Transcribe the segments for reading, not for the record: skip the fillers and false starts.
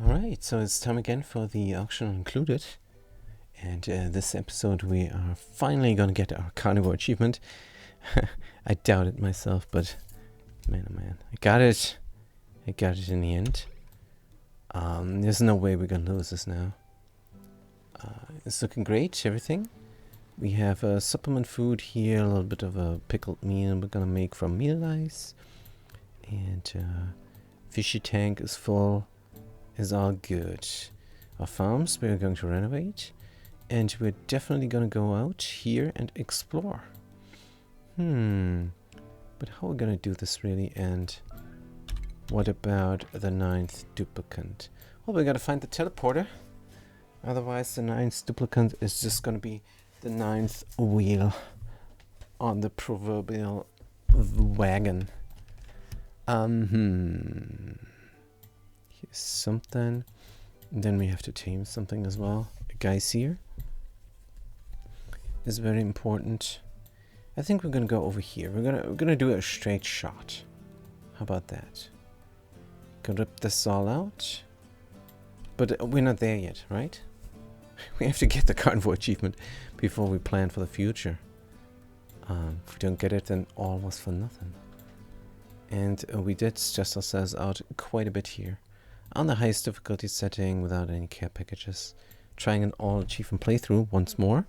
Alright, so it's time again for the auction included. And this episode we are finally gonna get our carnivore achievement. I doubted myself, but man oh man. I got it. I got it in the end. There's no way we're gonna lose this now. It's looking great, everything. We have supplement food here, a little bit of a pickled meal we're gonna make from meal ice. And fishy tank is full. Is all good. Our farms we're going to renovate. And we're definitely gonna go out here and explore. But how are we gonna do this really? And what about the 9th duplicant? Well, we gotta find the teleporter. Otherwise the 9th duplicant is just gonna be the 9th wheel on the proverbial wagon. Here's something. And then we have to tame something as well. A Geysir is very important. I think we're gonna go over here. We're gonna do a straight shot. How about that? Can rip this all out. But we're not there yet, right? We have to get the carnivore achievement before we plan for the future. If we don't get it, then all was for nothing. And we did stress ourselves out quite a bit here. On the highest difficulty setting without any care packages. Trying an all achievement playthrough once more.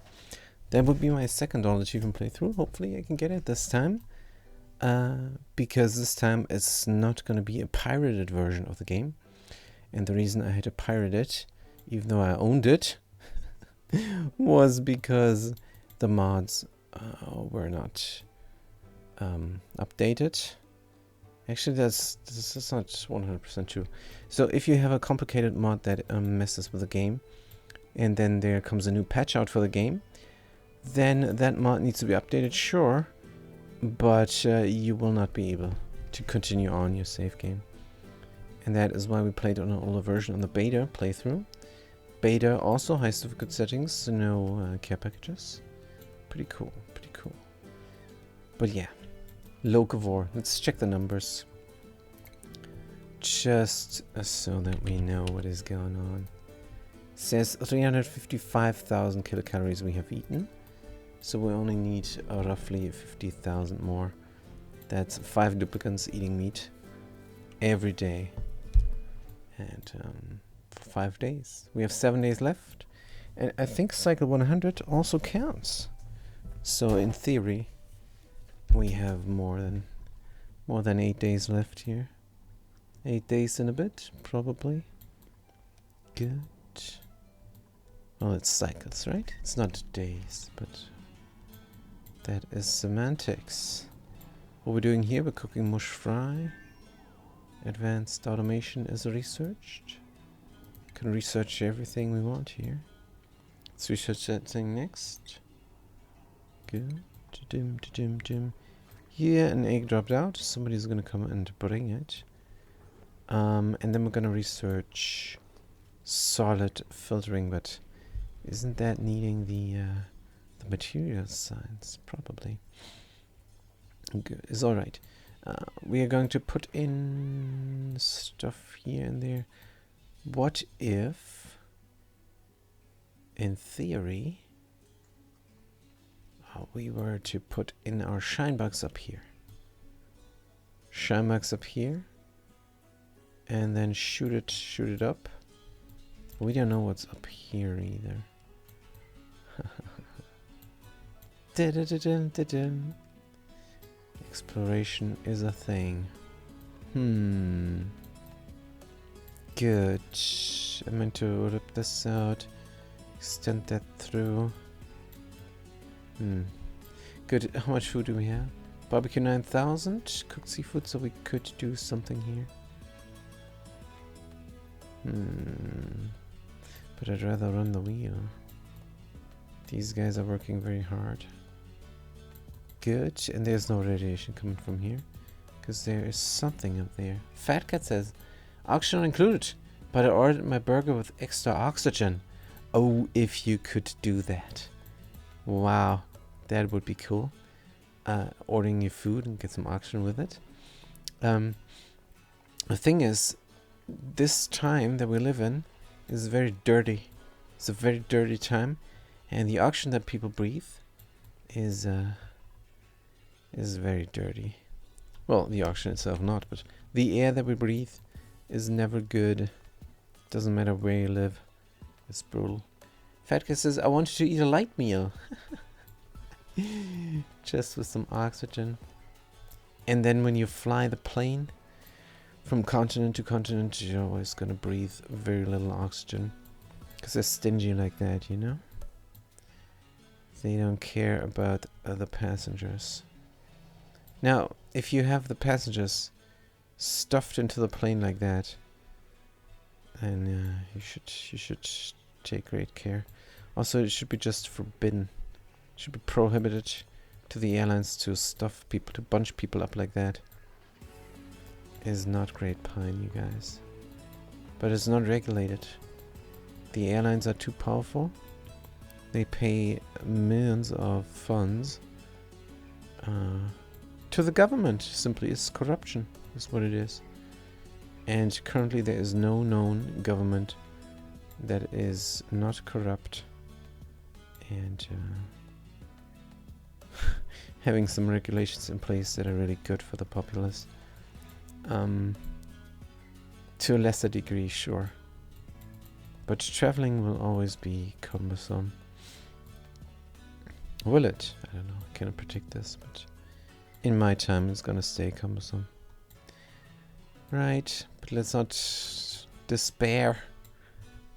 That would be my second all achievement playthrough. Hopefully I can get it this time. Because this time it's not going to be a pirated version of the game. And the reason I had to pirate it, even though I owned it, was because the mods were not updated. Actually, this is not 100% true. So if you have a complicated mod that messes with the game, and then there comes a new patch out for the game, then that mod needs to be updated, sure, but you will not be able to continue on your save game. And that is why we played on an older version on the beta playthrough. Beta also highest difficult settings, no care packages. Pretty cool, pretty cool. But yeah. Locavore. Let's check the numbers. Just so that we know what is going on. Says 355,000 kilocalories we have eaten. So we only need roughly 50,000 more. That's 5 duplicants eating meat every day. And for 5 days. We have 7 days left. And I think cycle 100 also counts. So in theory, we have more than 8 days left here. 8 days and a bit, probably. Good. Well, it's cycles, right? It's not days, but that is semantics. What we're doing here, we're cooking mush fry. Advanced automation is researched. Can research everything we want here. Let's research that thing next. Good. Yeah, an egg dropped out. Somebody's gonna come and bring it. And then we're gonna research solid filtering, but isn't that needing the materials science? Probably. Good. It's alright. We are going to put in stuff here and there. What if, in theory, we were to put in our shine box up here. Shine box up here. And then shoot it up. We don't know what's up here either. Exploration is a thing. Good. I meant to rip this out. Extend that through. Good. How much food do we have? Barbecue 9,000. Cooked seafood, so we could do something here. But I'd rather run the wheel. These guys are working very hard. Good. And there's no radiation coming from here. Because there is something up there. Fat Cat says, auction included. But I ordered my burger with extra oxygen. Oh, if you could do that. Wow. That would be cool. Ordering your food and get some oxygen with it. The thing is, this time that we live in is very dirty. It's a very dirty time, and the oxygen that people breathe is very dirty. Well, the oxygen itself not, but the air that we breathe is never good. Doesn't matter where you live. It's brutal. Fatka says, I wanted to eat a light meal. Just with some oxygen. And then when you fly the plane from continent to continent, you're always going to breathe very little oxygen. Because they're stingy like that, you know? They don't care about other passengers. Now, if you have the passengers stuffed into the plane like that, then you should take great care. Also, it should be just forbidden. It should be prohibited to the airlines to stuff people, to bunch people up like that. Is not great pine, you guys. But it's not regulated. The airlines are too powerful. They pay millions of funds to the government. Simply, it's corruption. Is what it is. And currently there is no known government that is not corrupt and having some regulations in place that are really good for the populace. To a lesser degree, sure. But traveling will always be cumbersome. Will it? I don't know. I cannot predict this, but in my time it's gonna stay cumbersome. Right, but let's not despair.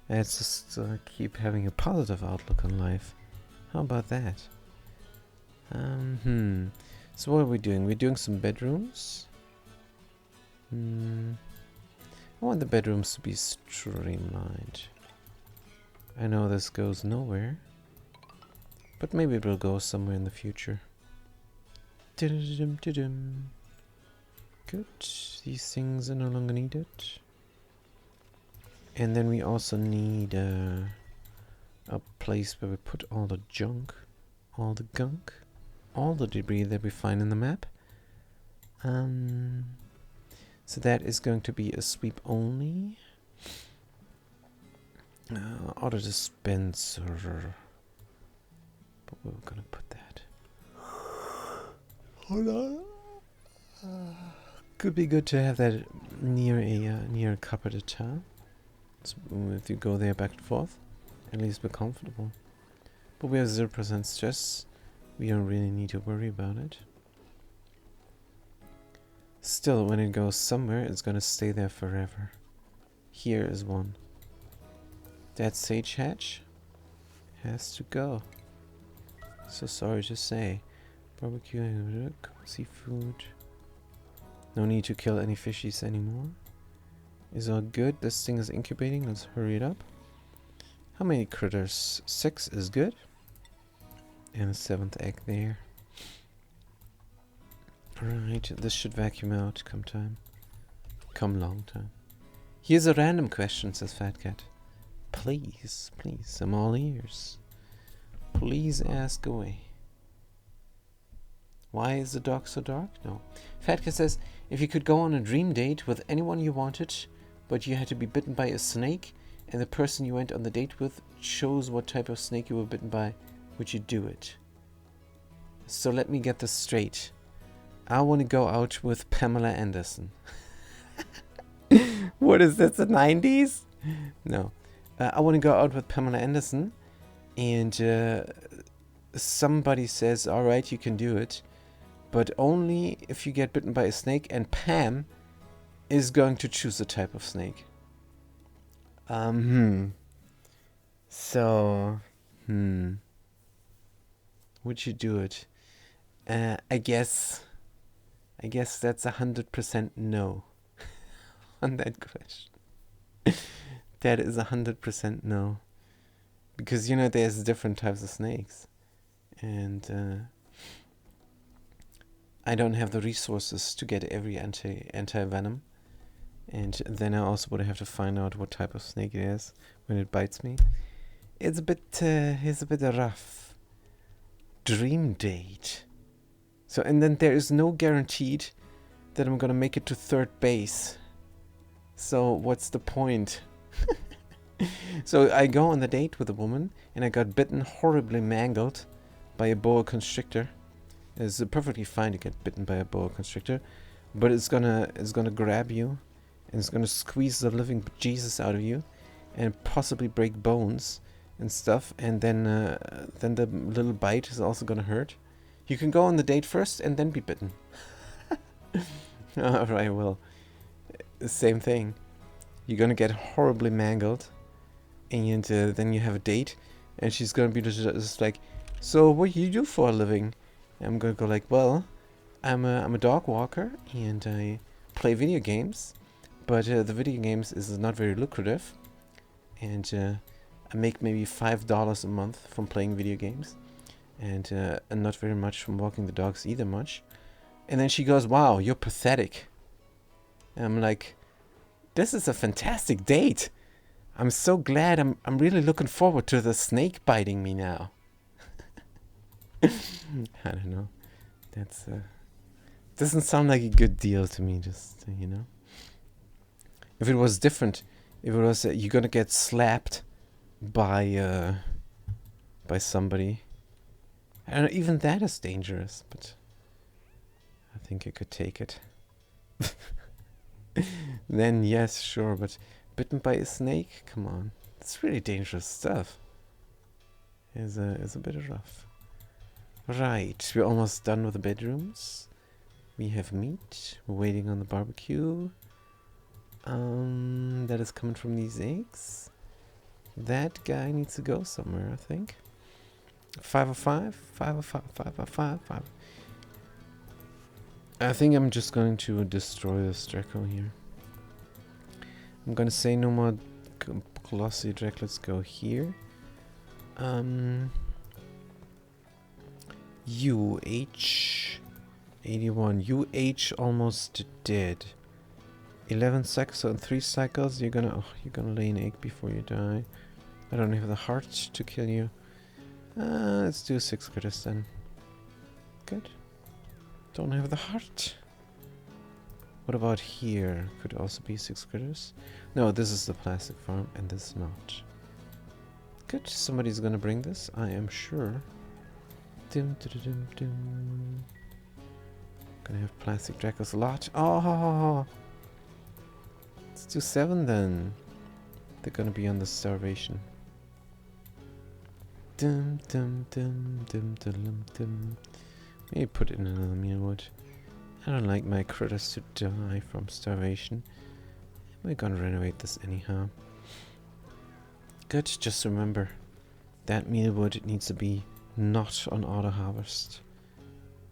Let's just keep having a positive outlook on life. How about that? So what are we doing? We're doing some bedrooms. I want the bedrooms to be streamlined. I know this goes nowhere, but maybe it will go somewhere in the future. Good. These things are no longer needed. And then we also need a place where we put all the junk, all the gunk, all the debris that we find in the map. So that is going to be a sweep only. Auto dispenser. But we're gonna put that. Hold on. Could be good to have that near a carpeted tile. So if you go there back and forth, at least be comfortable. But we have 0% stress. We don't really need to worry about it. Still, when it goes somewhere, it's gonna stay there forever. Here is one. That sage hatch has to go. So sorry to say. Barbecue, seafood. No need to kill any fishies anymore. Is all good. This thing is incubating. Let's hurry it up. How many critters? 6 is good. And a 7th egg there. Right, this should vacuum out come time. Come long time. Here's a random question, says Fat Cat. Please, please, I'm all ears. Please ask away. Why is the dog so dark? No. Fat Cat says, if you could go on a dream date with anyone you wanted, but you had to be bitten by a snake, and the person you went on the date with chose what type of snake you were bitten by, would you do it? So let me get this straight. I want to go out with Pamela Anderson. What is this, the 90s? No. I want to go out with Pamela Anderson, and somebody says, alright, you can do it, but only if you get bitten by a snake, and Pam is going to choose a type of snake. So, would you do it? I guess that's 100% no on that question. That is 100% no. Because, you know, there's different types of snakes. And I don't have the resources to get every anti-venom. And then I also would have to find out what type of snake it is when it bites me. It's a bit rough. Dream date. So, and then there is no guaranteed that I'm gonna make it to third base. So what's the point? So I go on the date with a woman, and I got bitten, horribly mangled by a boa constrictor. It's perfectly fine to get bitten by a boa constrictor, but it's gonna grab you, and it's gonna squeeze the living Jesus out of you, and possibly break bones and stuff. And then the little bite is also gonna hurt. You can go on the date first and then be bitten. Alright, well, same thing. You're gonna get horribly mangled, and then you have a date, and she's gonna be just like, so what do you do for a living? And I'm gonna go like, well, I'm a dog walker, and I play video games, but the video games is not very lucrative, and I make maybe $5 a month from playing video games, and not very much from walking the dogs either much. And then she goes, wow, you're pathetic. And I'm like, this is a fantastic date. I'm so glad. I'm really looking forward to the snake biting me now. I don't know. That's doesn't sound like a good deal to me. Just you know, if it was different, if it was you're gonna get slapped by somebody, I don't know, even that is dangerous. But I think I could take it. Then yes, sure, but bitten by a snake? Come on. It's really dangerous stuff. It's a bit rough. Right, we're almost done with the bedrooms. We have meat. We're waiting on the barbecue. That is coming from these eggs. That guy needs to go somewhere, I think. 505? 505, 505. I think I'm just going to destroy this Draco here. I'm gonna say no more glossy Drac. Let's go here. UH81. UH almost dead. 11 cycles, so in 3 cycles you're gonna lay an egg before you die. I don't have the heart to kill you. Let's do 6 critters then. Good. Don't have the heart. What about here? Could also be 6 critters. No, this is the plastic farm, and this is not. Good. Somebody's gonna bring this, I am sure. Dim, dim, dim, dim. Gonna have plastic Dracos a lot. Oh! Let's do 7 then. They're gonna be on the starvation. Dim, dim, dim, dim, dim, dim. Maybe put it in another mealwood. I don't like my critters to die from starvation. We're gonna renovate this anyhow. Good, just remember that mealwood needs to be not on auto harvest.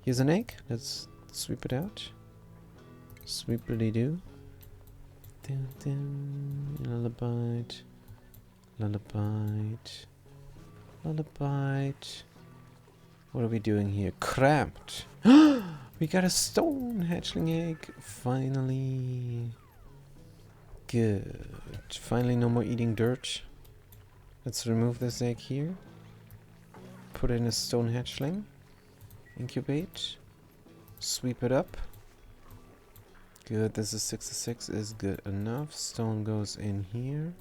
Here's an egg. Let's sweep it out. Sweepily do. Dun, dun. Lullaby. Lullaby. Lullaby. What are we doing here? Cramped. We got a stone hatchling egg. Finally. Good. Finally no more eating dirt. Let's remove this egg here. Put in a stone hatchling. Incubate. Sweep it up. Good. This is 66 is good enough. Stone goes in here.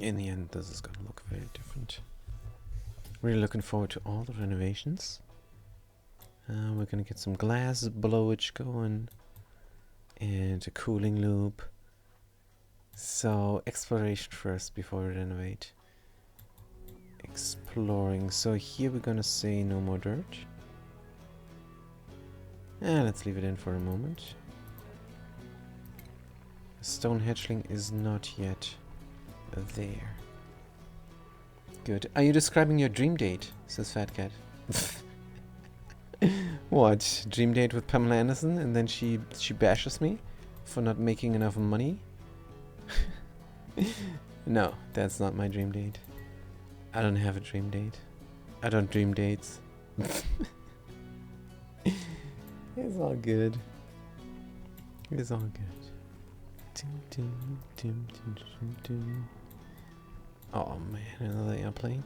In the end, this is going to look very different. Really looking forward to all the renovations. We're going to get some glass blowage going. And a cooling loop. So, exploration first before we renovate. Exploring. So here we're going to say no more dirt. And let's leave it in for a moment. Stone hatchling is not yet there. Good. Are you describing your dream date? Says Fat Cat. What? Dream date with Pamela Anderson and then she bashes me for not making enough money? No, that's not my dream date. I don't have a dream date. I don't dream dates. It's all good. It's all good. Oh man, another airplane.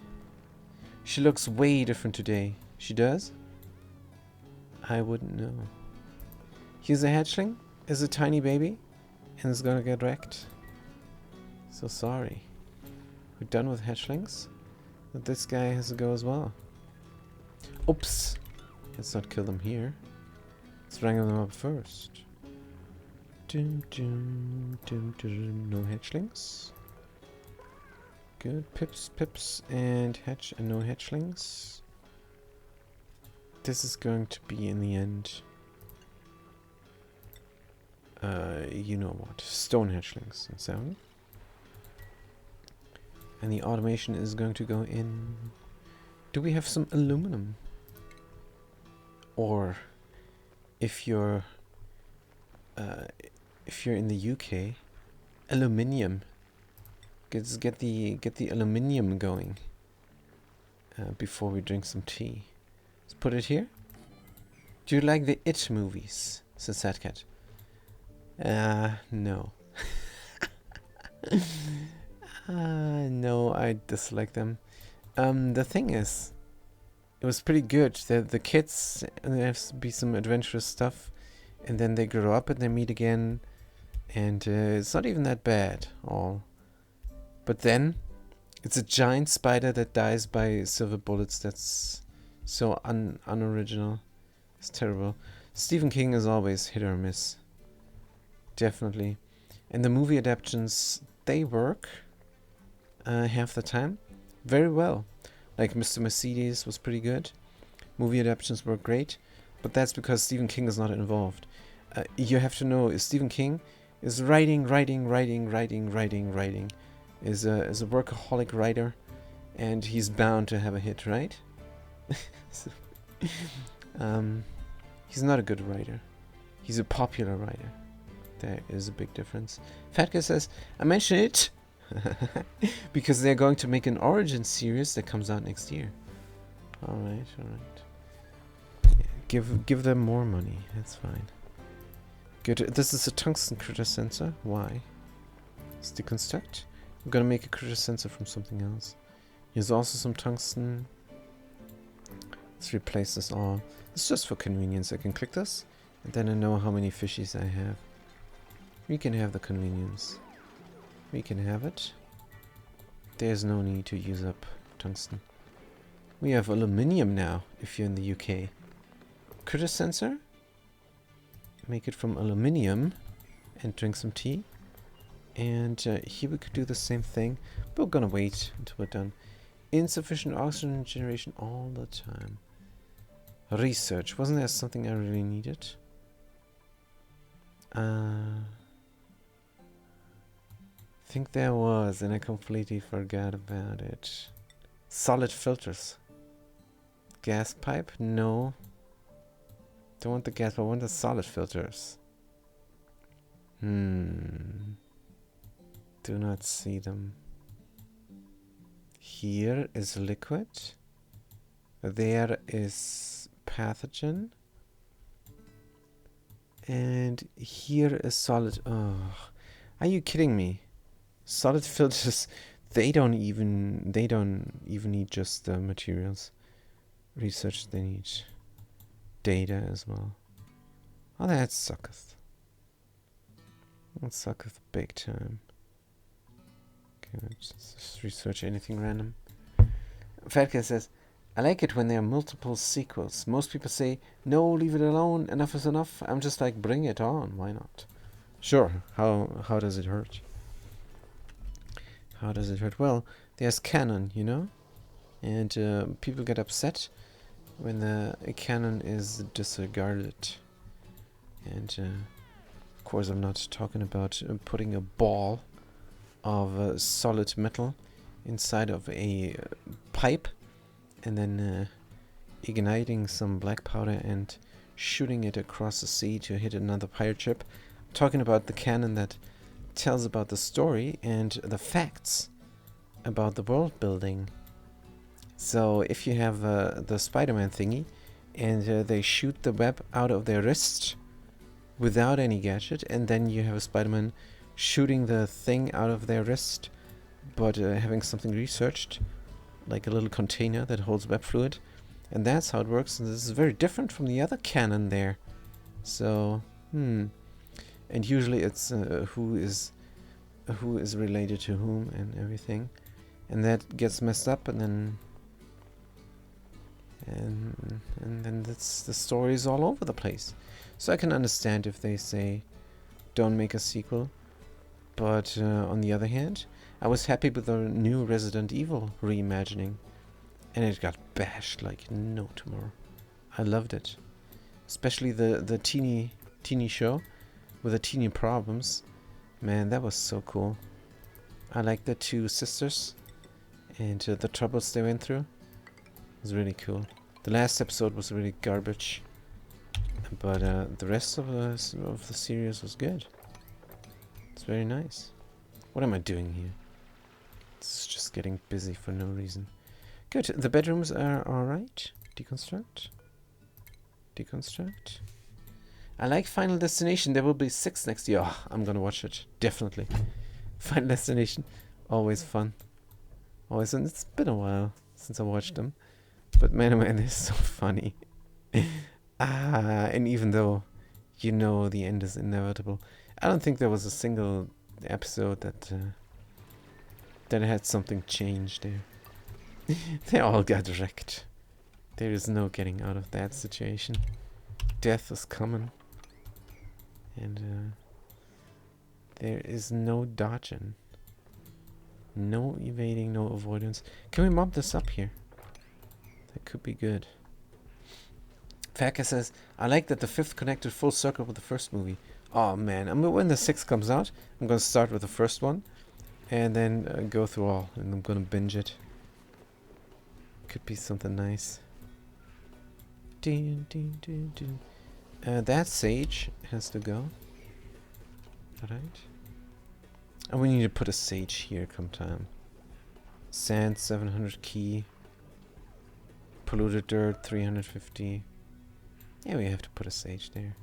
She looks way different today. She does? I wouldn't know. Here's a hatchling. Is a tiny baby. and it's gonna get wrecked. So sorry. We're done with hatchlings. But this guy has to go as well. Oops! Let's not kill them here. Let's wrangle them up first. Dum, dum, dum, dum. No hatchlings. Good. Pips, pips, and hatch, and no hatchlings. This is going to be in the end. You know what? Stone hatchlings and 7. And the automation is going to go in. Do we have some aluminum? Or if you're in the UK, aluminium. Get the aluminium going before we drink some tea. Let's put it here. Do you like the It movies? Says Sadcat. No. No, I dislike them. The thing is, it was pretty good. The kids, there has to be some adventurous stuff, and then they grow up and they meet again, and it's not even that bad, all. But then, it's a giant spider that dies by silver bullets. That's so unoriginal. It's terrible. Stephen King is always hit or miss. Definitely. And the movie adaptations, they work half the time very well. Like Mr. Mercedes was pretty good. Movie adaptations were great. But that's because Stephen King is not involved. You have to know, Stephen King is writing. Is a workaholic writer. And he's bound to have a hit, right? So, he's not a good writer. He's a popular writer. There is a big difference. Fatka says, I mentioned it because they're going to make an Origin series that comes out next year. Alright. Yeah, give them more money. That's fine. Good. This is a tungsten critter sensor. Why? Let's deconstruct. We're gonna make a critter sensor from something else. Here's also some tungsten. Let's replace this all. It's just for convenience. I can click this, and then I know how many fishies I have. We can have the convenience. We can have it. There's no need to use up tungsten. We have aluminium now, if you're in the UK. Critter sensor. Make it from aluminium and drink some tea. And here we could do the same thing, but we're gonna wait until we're done. Insufficient oxygen generation all the time. Research. Wasn't there something I really needed? I think there was, and I completely forgot about it. Solid filters. Gas pipe? No. Don't want the gas, but I want the solid filters. Do not see them. Here is liquid. There is pathogen. And here is solid. Oh, are you kidding me? Solid filters, they don't even need just the materials. Research, they need data as well. Oh, that sucketh. That sucketh big time. Okay, let's just research anything random. Fatka says, I like it when there are multiple sequels. Most people say, no, leave it alone, enough is enough. I'm just like, bring it on, why not? Sure, how does it hurt? How does it hurt? Well, there's canon, you know? And people get upset when the canon is disregarded. And of course I'm not talking about putting a ball of solid metal inside of a pipe and then igniting some black powder and shooting it across the sea to hit another pirate ship. I'm talking about the canon that tells about the story and the facts about the world building. So if you have the Spider-Man thingy and they shoot the web out of their wrist without any gadget, and then you have a Spider-Man shooting the thing out of their wrist but having something researched, like a little container that holds web fluid, and that's how it works. And this is very different from the other canon there. So and usually it's who is related to whom and everything, and that gets messed up, and then that's the story is all over the place. So I can understand if they say don't make a sequel, but on the other hand, I was happy with the new Resident Evil reimagining, and it got bashed like no tomorrow. I loved it, especially the teeny show with the teeny problems. Man, that was so cool. I like the two sisters and the troubles they went through. It was really cool. The last episode was really garbage, but the rest of the series was good. It's very nice. What am I doing here? It's just getting busy for no reason. Good. The bedrooms are alright. Deconstruct. Deconstruct. I like Final Destination. There will be 6 next year. Oh, I'm gonna watch it. Definitely. Final Destination. Always fun. Always. And it's been a while since I watched them. But man, oh man, they're so funny. And even though you know the end is inevitable, I don't think there was a single episode that had something changed there. They all got wrecked. There is no getting out of that situation. Death is coming. And there is no dodging. No evading, no avoidance. Can we mob this up here? That could be good. Faka says, I like that the 5th connected full circle with the first movie. Oh man, when the 6th comes out, I'm going to start with the first one. And then go through all. And I'm going to binge it. Could be something nice. That sage has to go. Alright. And we need to put a sage here come time. Sand 700 key. Polluted dirt 350. Yeah, we have to put a sage there.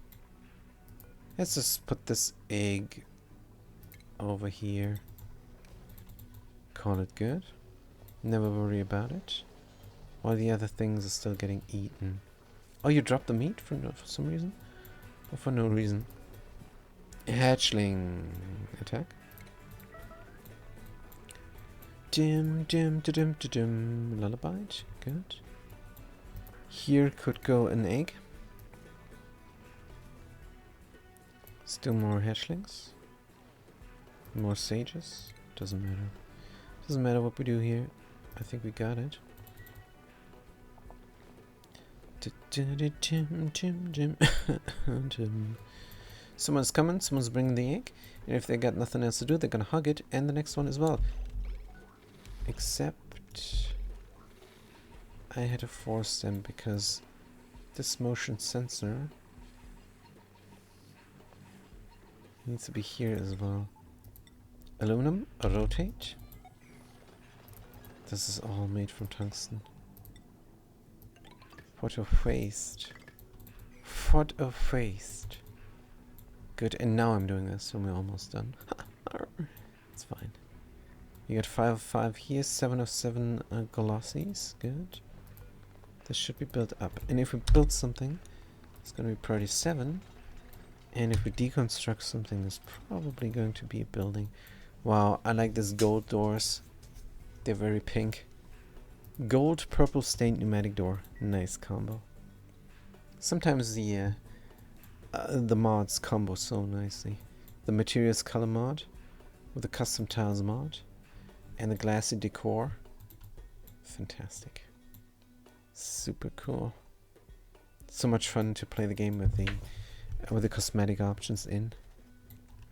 Let's just put this egg over here. Call it good. Never worry about it. While the other things are still getting eaten. Oh, you dropped the meat for some reason? Or for no reason? Hatchling attack. Dim. Lullaby. Good. Here could go an egg. Still more hatchlings. More sages. Doesn't matter. Doesn't matter what we do here. I think we got it. Someone's coming. Someone's bringing the egg. And if they got nothing else to do, they're gonna hug it. And the next one as well. Except I had to force them because this motion sensor needs to be here as well. Aluminum, rotate. This is all made from tungsten. What a waste. What a waste. Good, and now I'm doing this, so we're almost done. It's fine. You got 5 of 5 here, 7 of 7 glossies. Good. This should be built up. And if we build something, it's going to be priority 7. And if we deconstruct something, it's probably going to be a building. Wow, I like this gold doors. They're very pink. Gold, purple stained pneumatic door. Nice combo. Sometimes the mods combo so nicely. The materials color mod with the custom tiles mod and the glassy decor. Fantastic. Super cool. So much fun to play the game with the cosmetic options in.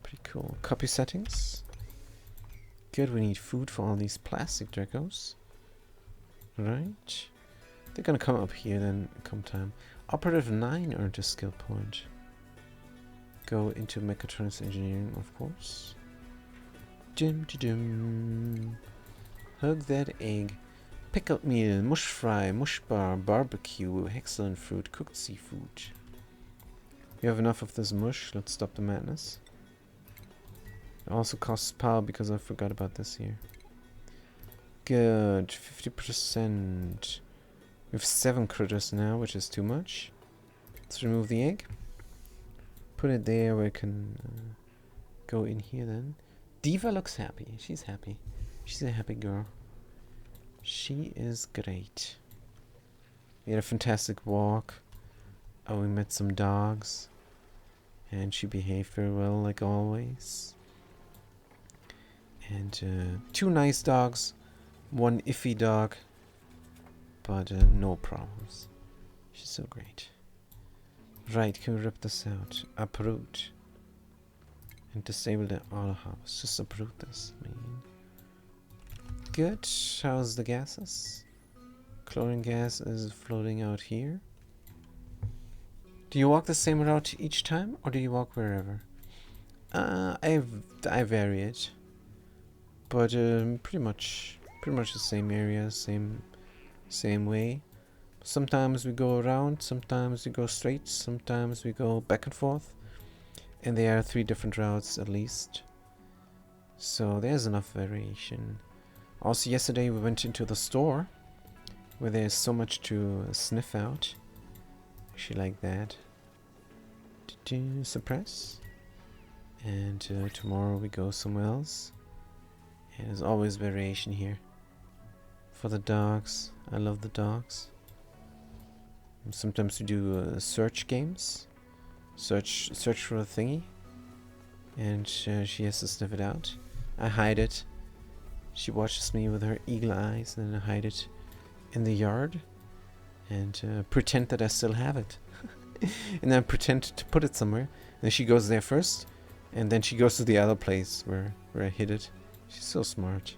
Pretty cool. Copy settings. Good, we need food for all these plastic Dracos. Right. They're gonna come up here then come time. Operative 9 earned a skill point. Go into mechatronics engineering, of course. Hug that egg. Pickled meal, mush fry, mush bar, barbecue, excellent fruit, cooked seafood. We have enough of this mush. Let's stop the madness. It also costs power because I forgot about this here. Good. 50%. We have 7 critters now, which is too much. Let's remove the egg. put it there where it can go in here then. Diva looks happy. She's happy. She's a happy girl. She is great. We had a fantastic walk. We met some dogs. And she behaved very well, like always. And 2 nice dogs. 1 iffy dog. But no problems. She's so great. Right, can we rip this out? Uproot. And disable the auto harvest. Just uproot this, man. Good. How's the gases? Chlorine gas is floating out here. Do you walk the same route each time, or do you walk wherever? I vary it, but pretty much the same area, same way. Sometimes we go around, sometimes we go straight, sometimes we go back and forth, and there are 3 different routes at least. So there's enough variation. Also, yesterday we went into the store, where there's so much to sniff out. Actually, like that. Suppress. And tomorrow we go somewhere else. And there's always variation here. For the dogs. I love the dogs. And sometimes we do search games. Search for a thingy. And she has to sniff it out. I hide it. She watches me with her eagle eyes, and then I hide it in the yard and pretend that I still have it. And then pretend to put it somewhere. And then she goes there first, and then she goes to the other place where I hid it. She's so smart.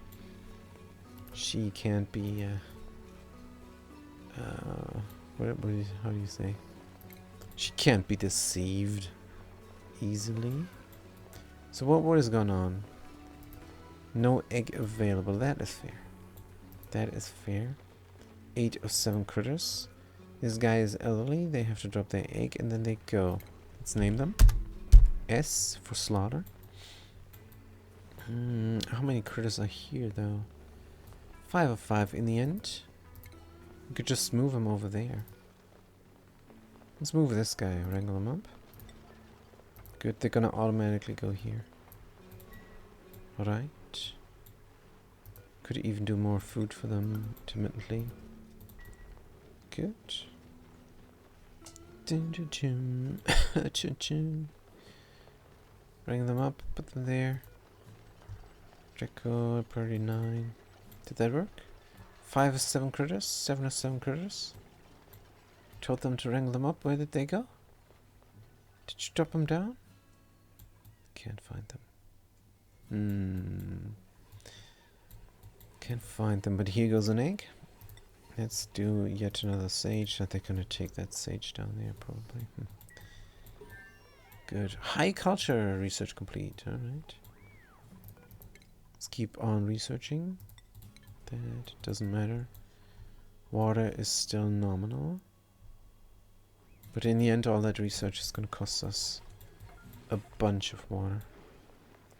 She can't be how do you say? She can't be deceived easily. So what is going on? No egg available. That is fair. That is fair. 8 of 7 critters. This guy is elderly. They have to drop their egg and then they go. Let's name them. S for slaughter. How many critters are here though? 5 of 5 in the end. We could just move them over there. Let's move this guy. Wrangle him up. Good. They're gonna automatically go here. Alright. Could even do more food for them intermittently. Good. Bring them up, put them there. Draco, priority 9. Did that work? 5 of 7 critters? 7 of 7 critters? Told them to wrangle them up. Where did they go? Did you drop them down? Can't find them. Can't find them, but here goes an egg. Let's do yet another sage. I think they're gonna take that sage down there, probably. Good. High culture research complete. Alright. Let's keep on researching. That doesn't matter. Water is still nominal. But in the end, all that research is gonna cost us a bunch of water.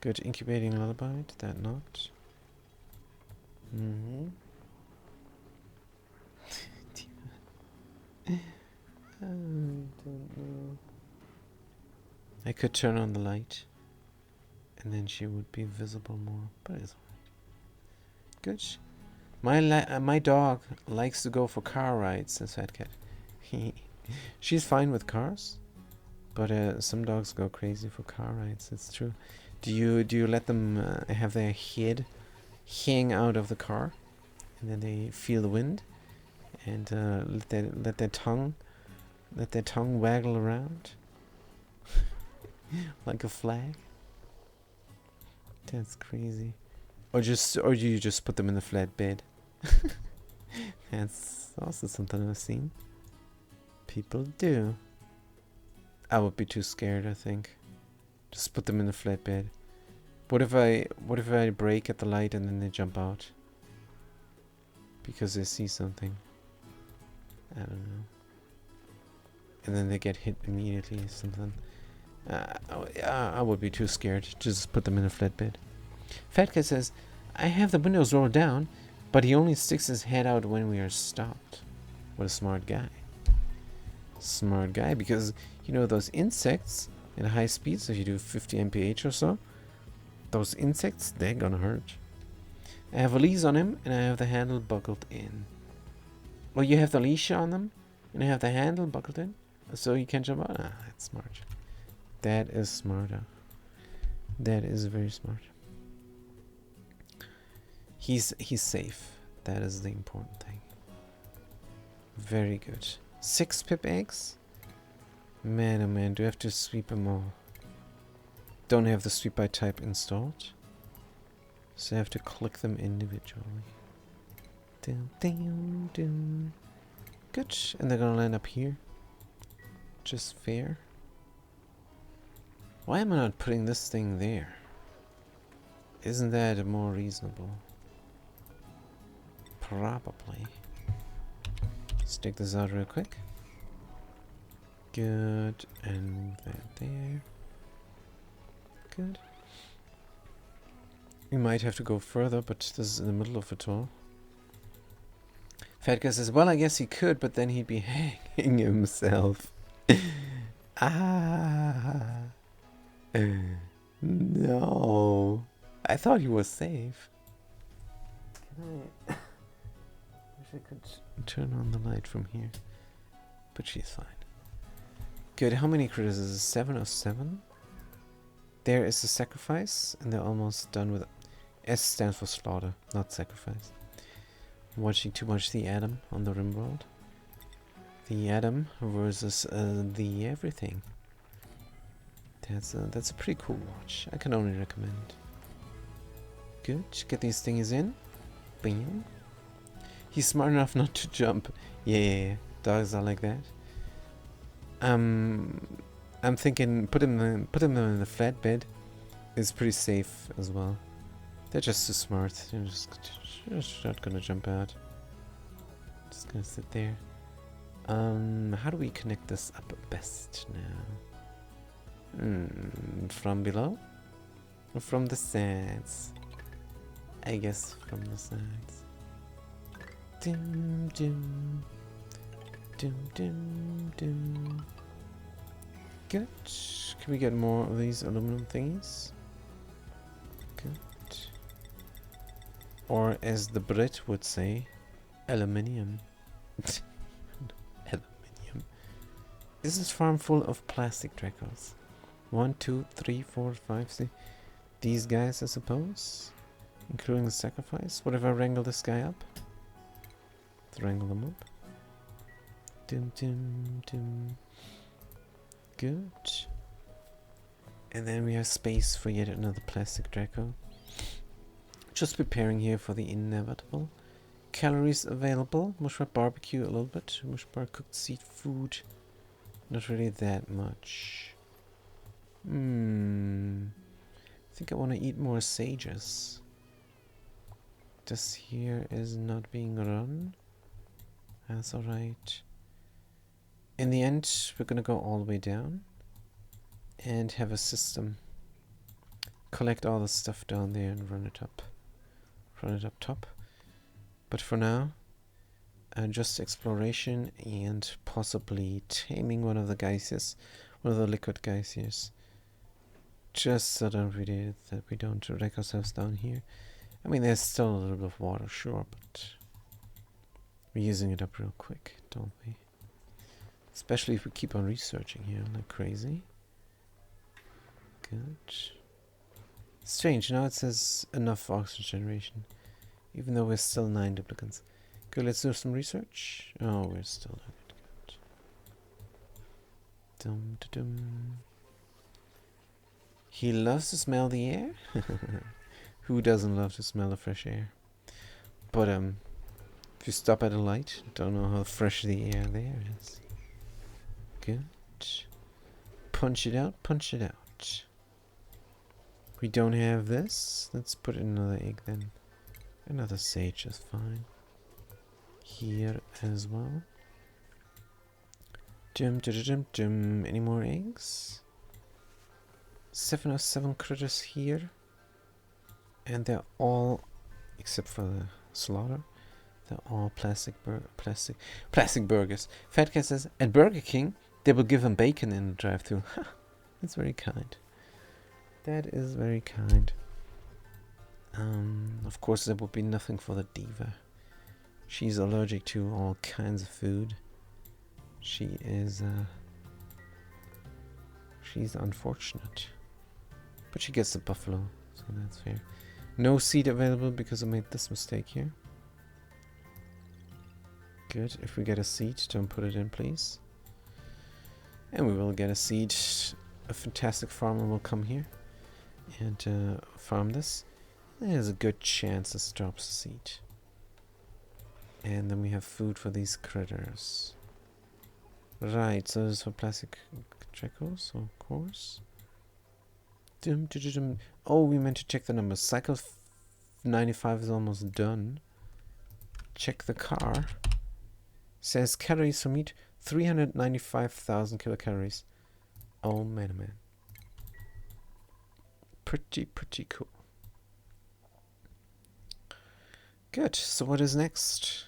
Good. Incubating lullaby. Did that not? I don't know. I could turn on the light and then she would be visible more, but it's alright. Good. My dog likes to go for car rides, says Fat Cat. She's fine with cars, but some dogs go crazy for car rides. It's true. Do you let them have their head hang out of the car, and then they feel the wind, and let their tongue waggle around like a flag? That's crazy. Or you just put them in a flat bed. That's also something I've seen people do. I would be too scared, I think. Just put them in a flat bed. What if I brake at the light and then they jump out? Because they see something. I don't know. And then they get hit immediately or something. I would be too scared to just put them in a flat bed. Fat Cat says, I have the windows rolled down, but he only sticks his head out when we are stopped. What a smart guy. Smart guy, because, you know, those insects at high speed. So if you do 50 mph or so, those insects, they're gonna hurt. I have a leash on him, and I have the handle buckled in. Well, you have the leash on them, and I have the handle buckled in, so you can jump out. Ah, that's smart. That is smarter. That is very smart. He's safe. That is the important thing. Very good. 6 pip eggs? Man, oh man, do I have to sweep them all? Don't have the sweep by type installed, so I have to click them individually. Down, down, down. Good, and they're gonna land up here. Just fair. Why am I not putting this thing there? Isn't that more reasonable? Probably. Stick this out real quick. Good, and move that there. Good. We might have to go further, but this is in the middle of it all. Fat guy says, well, I guess he could, but then he'd be hanging himself. Ah. No. I thought he was safe. Can I... wish I could turn on the light from here. But she's fine. Good. How many critters is it? 7 or 7? There is the sacrifice, and they're almost done with it. S stands for slaughter, not sacrifice. I'm watching too much The Atom on the RimWorld. The Atom versus the everything. That's a pretty cool watch. I can only recommend. Good. Get these thingies in. Bam. He's smart enough not to jump. Yeah. Dogs are like that. I'm thinking put him in the flatbed. It's pretty safe as well. They're just too smart. They're just not gonna jump out. Just gonna sit there. How do we connect this up best now? From below? Or from the sides? I guess from the sides. Dim dim. Dim dim dim. Good. Can we get more of these aluminum thingies? Good. Or as the Brit would say, aluminium. Aluminium. This is farm full of plastic Dracos. 1, 2, 3, 4, 5, 6. These guys, I suppose. Including the sacrifice. What if I wrangle this guy up? Let's wrangle them up. Dim dim dim. Good. And then we have space for yet another plastic Draco. Just preparing here for the inevitable. Calories available. Mushroom barbecue a little bit. Mushroom cooked seafood. Not really that much. I think I want to eat more sages. This here is not being run. That's alright. In the end, we're gonna go all the way down and have a system. Collect all the stuff down there and run it up. Run it up top. But for now, just exploration and possibly taming one of the geysers, one of the liquid geysers. Just so that we don't wreck ourselves down here. I mean, there's still a little bit of water, sure, but we're using it up real quick, don't we? Especially if we keep on researching here like crazy. Good. Strange, now it says enough oxygen generation. Even though we're still 9 duplicants. Good, let's do some research. Oh, we're still doing it. Good. Dum da dum. He loves to smell the air? Who doesn't love to smell the fresh air? But if you stop at a light, don't know how fresh the air there is. Good. Punch it out, punch it out. We don't have this. Let's put in another egg then. Another sage is fine. Here as well. Any more eggs? 7 or 7 critters here. And they're all, except for the slaughter, they're all plastic burgers. Fat Cat says, at Burger King, they will give them bacon in the drive-thru. It's very kind. That is very kind. Of course, there would be nothing for the diva. She's allergic to all kinds of food. She is, she's unfortunate. But she gets the buffalo, so that's fair. No seed available because I made this mistake here. Good. If we get a seed, don't put it in, please. And we will get a seed. A fantastic farmer will come here and farm this. There's a good chance this drops a seed. And then we have food for these critters. Right, so this is for plastic Dracos, of course. Oh, we meant to check the numbers. Cycle 95 is almost done. Check the car. Says calories for meat, 395,000 kilocalories. Oh man, oh man. Pretty cool. Good, so what is next?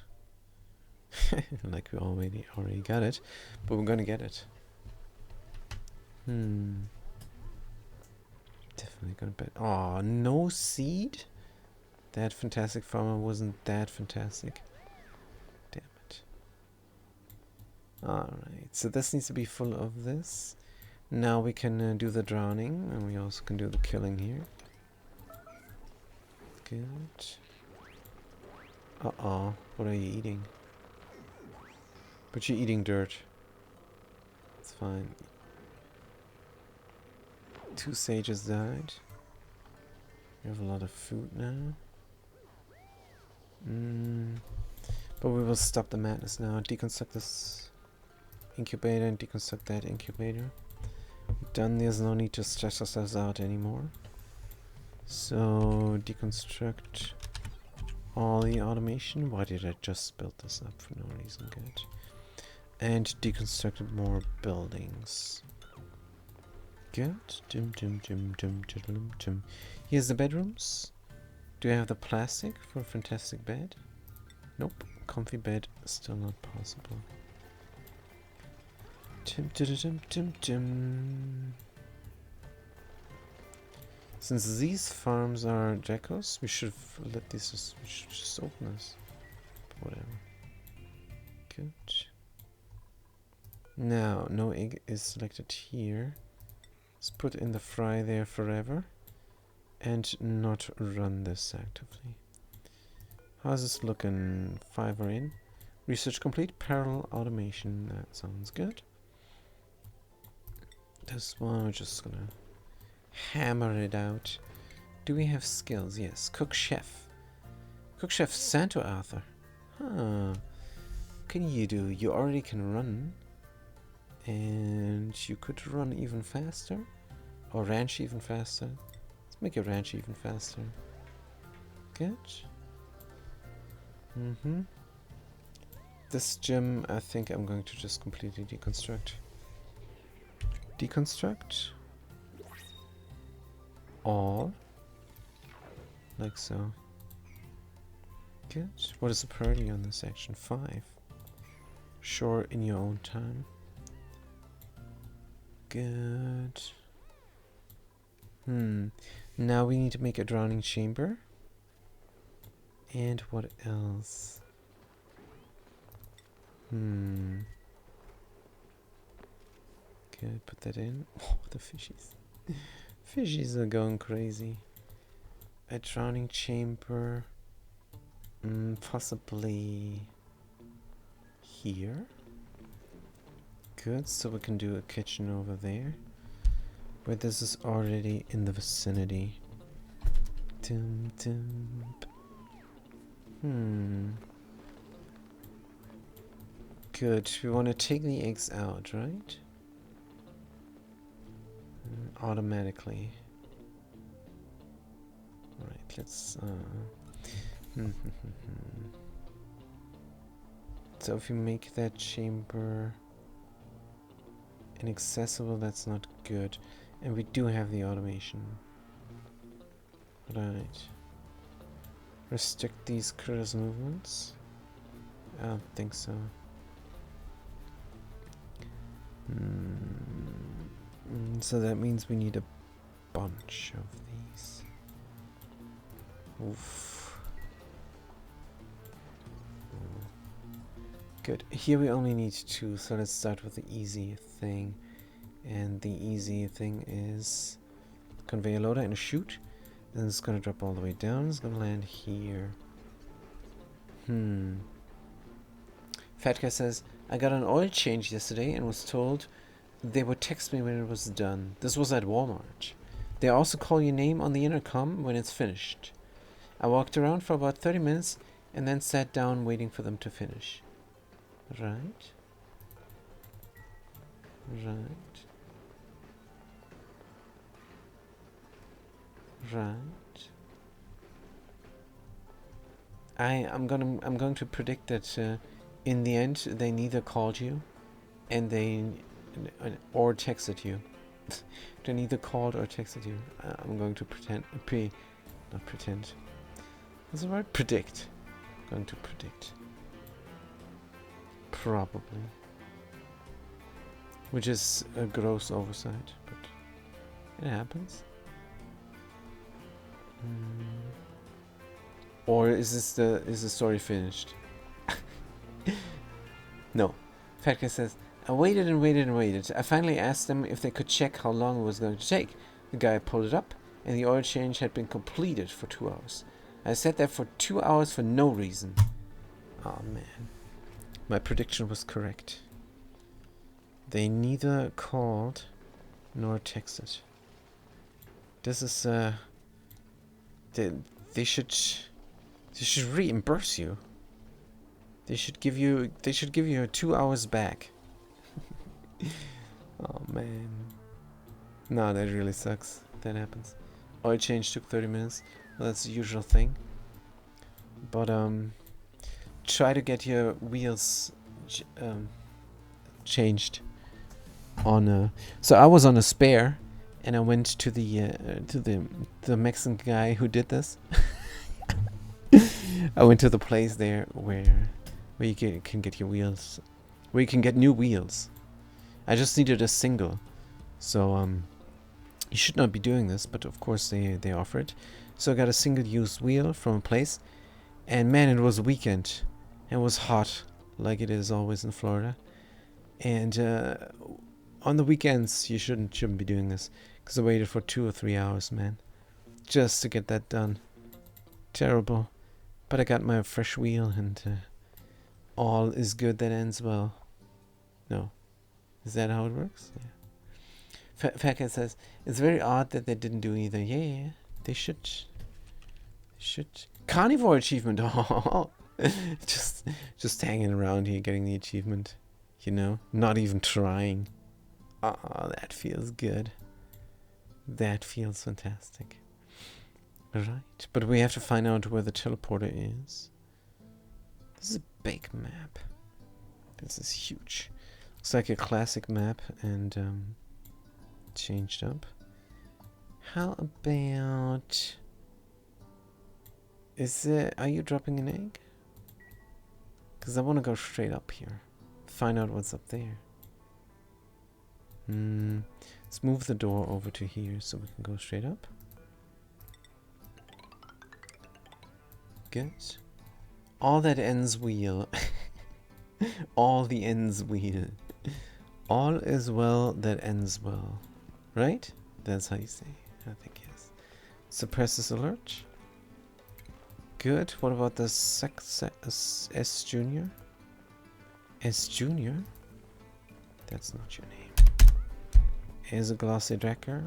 Like we already got it, but we're gonna get it. Definitely gonna bet. Oh, no seed? That fantastic farmer wasn't that fantastic. Damn it. Alright, so this needs to be full of this. Now we can do the drowning, and we also can do the killing here. Good. Uh-oh, what are you eating? But you're eating dirt. It's fine. 2 sages died. We have a lot of food now. But we will stop the madness now. Deconstruct this incubator and deconstruct that incubator. Done. There's no need to stress ourselves out anymore. So deconstruct all the automation. Why did I just build this up for no reason? Good. And deconstructed more buildings. Good. Here's the bedrooms. Do I have the plastic for a fantastic bed? Nope. Comfy bed still not possible. Since these farms are Jackals, we should let these we should just open this. Whatever. Good. Now, no egg is selected here. Let's put in the fry there forever and not run this actively. How's this looking? 5 are in. Research complete. Parallel automation. That sounds good. This one, we're just gonna hammer it out. Do we have skills? Yes. Cook chef. Cook chef Santo Arthur. Huh. What can you do? You already can run. And you could run even faster. Or ranch even faster. Let's make a ranch even faster. Good. This gym, I think I'm going to just completely deconstruct. Deconstruct. All. Like so. Good. What is the priority on this action? 5. Sure, in your own time. Good. Now we need to make a drowning chamber. And what else? Good, put that in. Oh, the fishies. Fishies are going crazy. A drowning chamber. Possibly here. Good, so we can do a kitchen over there. But this is already in the vicinity. Good, we want to take the eggs out, right? Automatically. Right, let's so if you make that chamber inaccessible, that's not good. And we do have the automation. Right. Restrict these critters' movements? I don't think so. So that means we need a bunch of these. Oof. Good. Here we only need 2, so let's start with the easy thing. And the easy thing is conveyor loader and a chute. Then it's gonna drop all the way down. It's gonna land here. Fat Guy says, I got an oil change yesterday and was told they would text me when it was done. This was at Walmart. They also call your name on the intercom when it's finished. I walked around for about 30 minutes and then sat down waiting for them to finish. Right. I'm going to predict that in the end they neither called you and or texted you. They neither called or texted you. I'm going to not pretend. What's the word? Predict. I'm going to predict. Probably. Which is a gross oversight, but it happens. Or is the story finished? No. Fat Guy says, I waited and waited and waited. I finally asked them if they could check how long it was going to take. The guy pulled it up, and the oil change had been completed for 2 hours. I sat there for 2 hours for no reason. Oh man. My prediction was correct. They neither called nor texted. This is they should reimburse you. They should give you 2 hours back. Oh man. No, that really sucks. That happens. Oil change took 30 minutes. Well, that's the usual thing. But try to get your wheels changed on so I was on a spare and I went to the Mexican guy who did this. I went to the place there where you can get your wheels, where you can get new wheels. I just needed a single, so you should not be doing this, but of course they offer it. So I got a single-use wheel from a place, and man, it was a weekend. It was hot, like it is always in Florida, and on the weekends you shouldn't be doing this, because I waited for 2 or 3 hours, man, just to get that done. Terrible. But I got my fresh wheel, and all is good that ends well. No. Is that how it works? Yeah. Fat Cat says, it's very odd that they didn't do either. Yeah. They should. Carnivore achievement. Oh. just hanging around here getting the achievement. You know? Not even trying. Oh, that feels good. That feels fantastic. Right, but we have to find out where the teleporter is. This is a big map. This is huge. Looks like a classic map and changed up. How about... Are you dropping an egg? Because I want to go straight up here. Find out what's up there. Let's move the door over to here so we can go straight up. Good. All that ends wheel. All the ends wheel. All is well that ends well. Right? That's how you say. I think yes. Suppresses alert. Good. What about the S Junior? S Junior? That's not your name. Is a glossy Draco?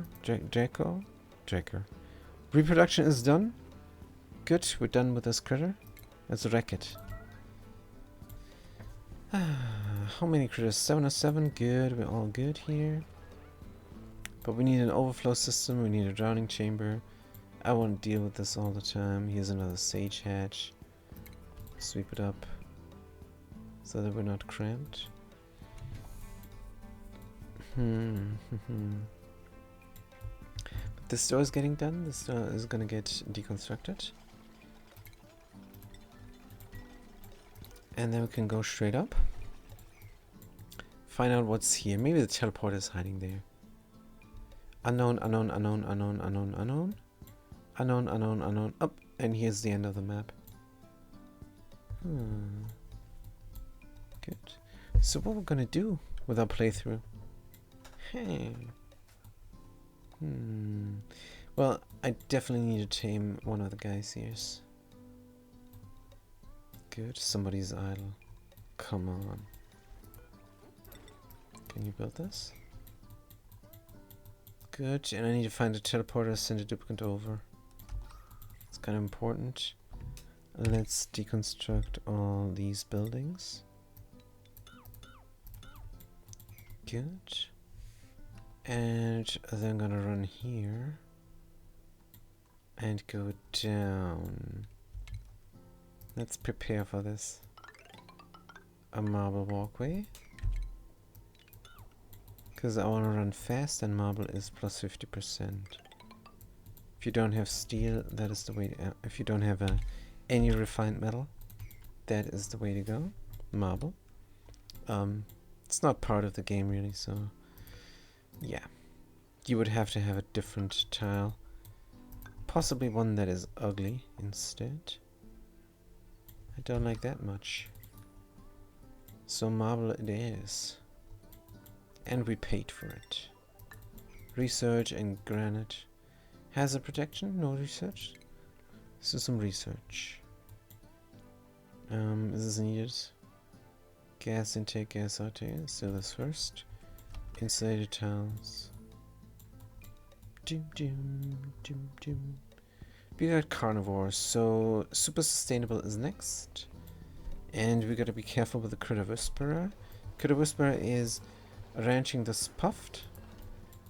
Reproduction is done. Good, we're done with this critter. Let's wreck it. How many critters? 7 or 7? Good, we're all good here. But we need an overflow system, we need a drowning chamber. I won't deal with this all the time. Here's another sage hatch. Sweep it up so that we're not cramped. But this door is getting done. This door is gonna get deconstructed. And then we can go straight up. Find out what's here. Maybe the teleporter is hiding there. Unknown, unknown, unknown, unknown, unknown, unknown. Unknown, unknown, unknown. Up. And here's the end of the map. Good. So what we're gonna do with our playthrough? Hey. Well, I definitely need to tame one of the guys here. Good. Somebody's idle. Come on. Can you build this? Good. And I need to find a teleporter, send a duplicate over. It's kind of important. Let's deconstruct all these buildings. Good. And then I'm gonna run here and go down. Let's prepare for this. A marble walkway. Because I want to run fast and marble is plus 50%. If you don't have steel, that is the way to, if you don't have any refined metal, that is the way to go. Marble. It's not part of the game really, so yeah. You would have to have a different tile. Possibly one that is ugly instead. I don't like that much. So marble it is. And we paid for it. Research and granite. Hazard protection? No research? So some research. Is this needed? Gas intake, gas outtake. So this first. Insulated tiles. Doom doom doom doom. We got carnivores, so super sustainable is next. And we gotta be careful with the Critter Whisperer. Critter Whisperer is ranching this puffed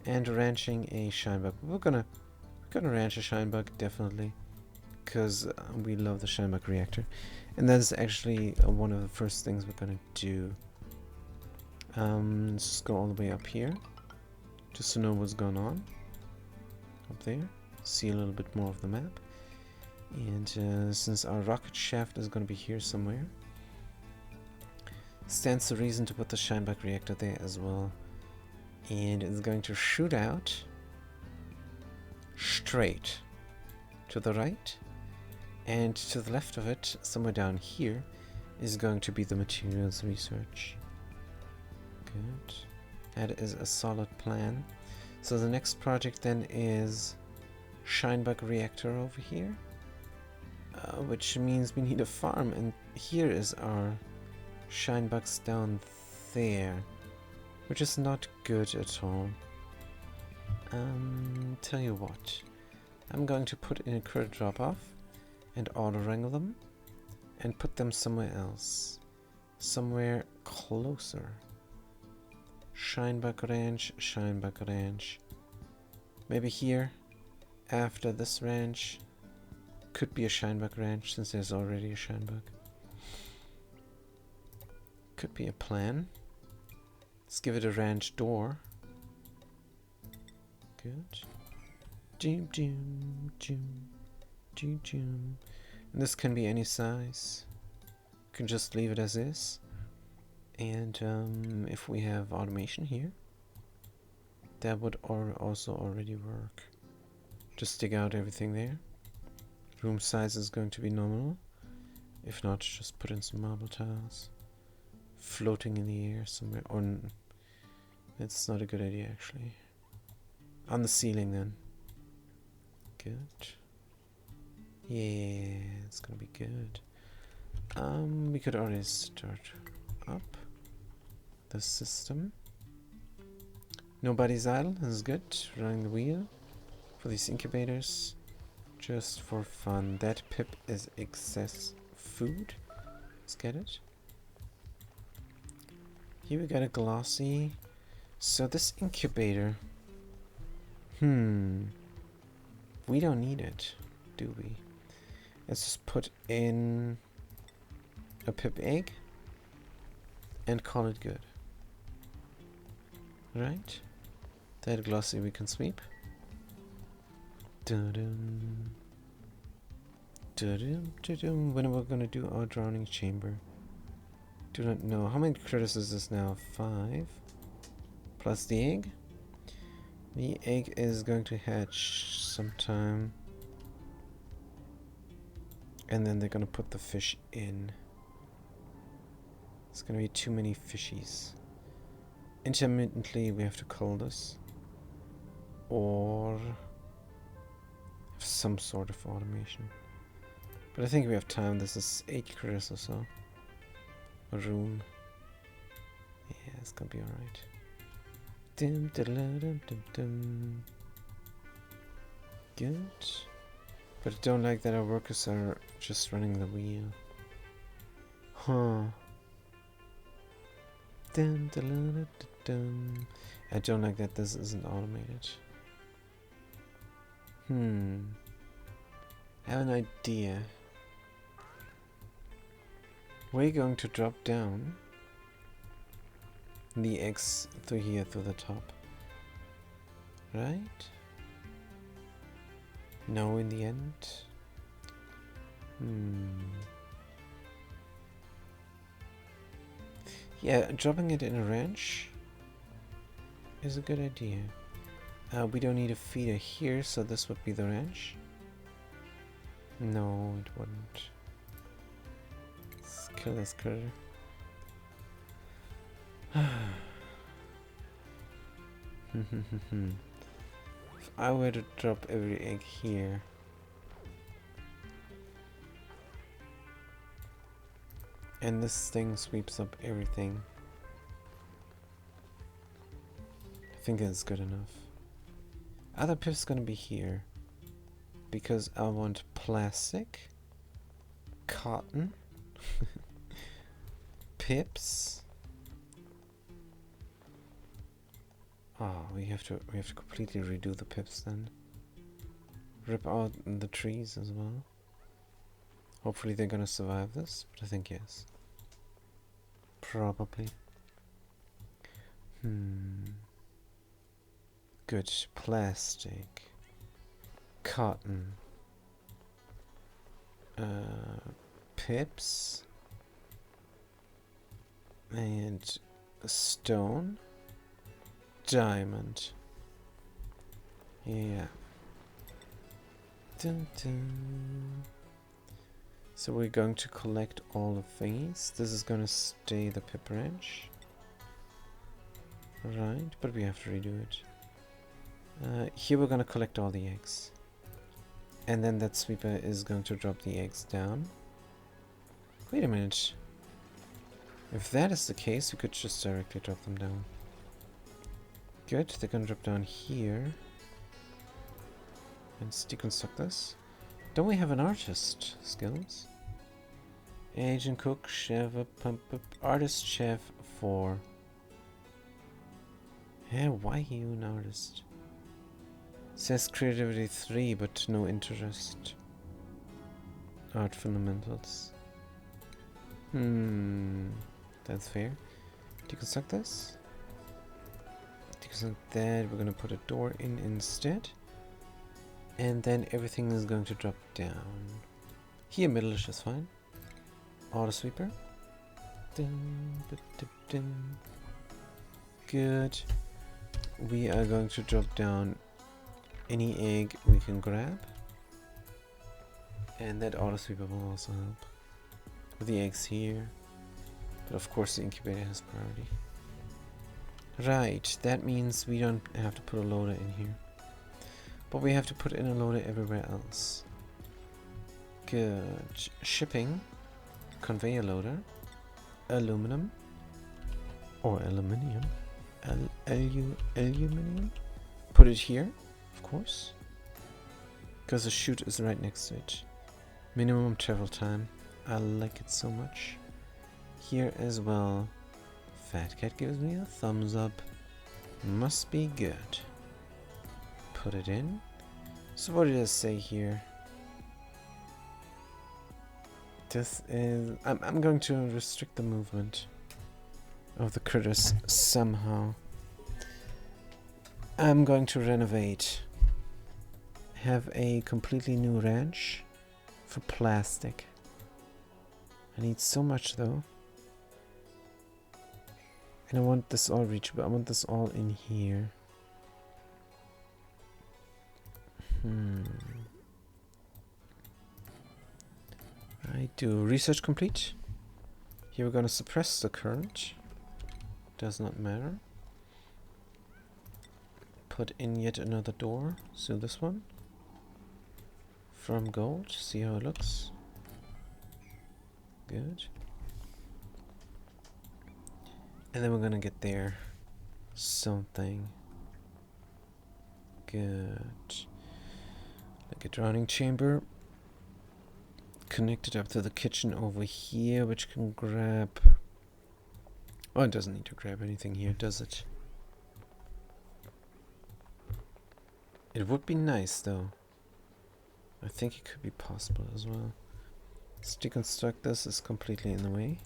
and ranching a shinebug. We're gonna ranch a shinebug definitely, because we love the shinebug reactor, and that is actually one of the first things we're gonna do. Let's just go all the way up here, just to know what's going on up there. See a little bit more of the map, and since our rocket shaft is going to be here somewhere, stands the reason to put the shinebug reactor there as well, and it's going to shoot out straight to the right, and to the left of it, somewhere down here, is going to be the materials research. Good. That is a solid plan. So the next project then is Shinebug reactor over here, which means we need a farm, and here is our Shinebugs down there, which is not good at all. Tell you what, I'm going to put in a critter drop off and auto wrangle them and put them somewhere else, somewhere closer. Shinebug ranch, maybe here. After this ranch, could be a Shinebug ranch since there's already a Shinebug. Could be a plan. Let's give it a ranch door. Good. Doom doom doom doom doom. And this can be any size. You can just leave it as is. And if we have automation here, that would also already work. Just dig out everything there. Room size is going to be nominal. If not, just put in some marble tiles. Floating in the air somewhere. Or it's not a good idea actually. On the ceiling then. Good. Yeah, it's gonna be good. We could already start up the system. Nobody's idle. This is good. Running the wheel for these incubators, just for fun. That pip is excess food. Let's get it. Here we got a glossy. So this incubator, we don't need it, do we? Let's just put in a pip egg and call it good. Right? That glossy we can sweep. Dun-dun. Dun-dun, dun-dun. When are we gonna do our drowning chamber? Do not know. How many critters is this now? 5 plus the egg. The egg is going to hatch sometime. And then they're gonna put the fish in. It's gonna be too many fishies. Intermittently we have to cull this. Or have some sort of automation. But I think we have time. This is 8 critters or so. A room. Yeah, it's gonna be alright. Dum, dum, dum, dum, dum. Good. But I don't like that our workers are just running the wheel. Huh. Dum, dum, dum, dum, dum. I don't like that this isn't automated. I have an idea. We're going to drop down the eggs through here, through the top. Right? No, in the end? Yeah, dropping it in a ranch is a good idea. We don't need a feeder here, so this would be the ranch. No, it wouldn't. Let's kill this critter. If I were to drop every egg here, and this thing sweeps up everything, I think that's good enough. Other pip's gonna be here because I want plastic, cotton, pips. Oh, we have to completely redo the pips then. Rip out the trees as well. Hopefully they're gonna survive this, but I think yes. Probably. Good. Plastic. Cotton. Pips. And stone. Diamond. Yeah. Dun, dun. So we're going to collect all of these. This is going to stay the pip ranch. Right, but we have to redo it. Here we're going to collect all the eggs. And then that sweeper is going to drop the eggs down. Wait a minute. If that is the case, we could just directly drop them down. Good, they're going to drop down here. And deconstruct this. Don't we have an artist skills? Agent, cook, chef, pump, artist, chef 4. Yeah, why you an artist? Says creativity 3, but no interest. Art fundamentals. That's fair. Deconstruct this. Deconstruct that. We're gonna put a door in instead. And then everything is going to drop down. Here, middle-ish is fine. Auto sweeper. Good. We are going to drop down any egg we can grab. And that auto sweeper will also help. With the eggs here. But of course the incubator has priority. Right, that means we don't have to put a loader in here. But we have to put in a loader everywhere else. Good. Shipping. Conveyor loader. Aluminum. Or aluminium. Aluminium. Put it here, of course. Because the chute is right next to it. Minimum travel time. I like it so much. Here as well. Fat Cat gives me a thumbs up. Must be good. Put it in. So what did it say here? This is... I'm going to restrict the movement of the critters somehow. I'm going to renovate. Have a completely new ranch for plastic. I need so much though. And I want this all reachable. I want this all in here. I do research complete. Here we're gonna suppress the current. Does not matter. Put in yet another door. So this one. From gold. See how it looks. Good. And then we're gonna get there something. Good. Like a drowning chamber. Connected up to the kitchen over here, which can grab... Oh, it doesn't need to grab anything here, does it? It would be nice, though. I think it could be possible as well. Let's deconstruct this. Is completely in the way.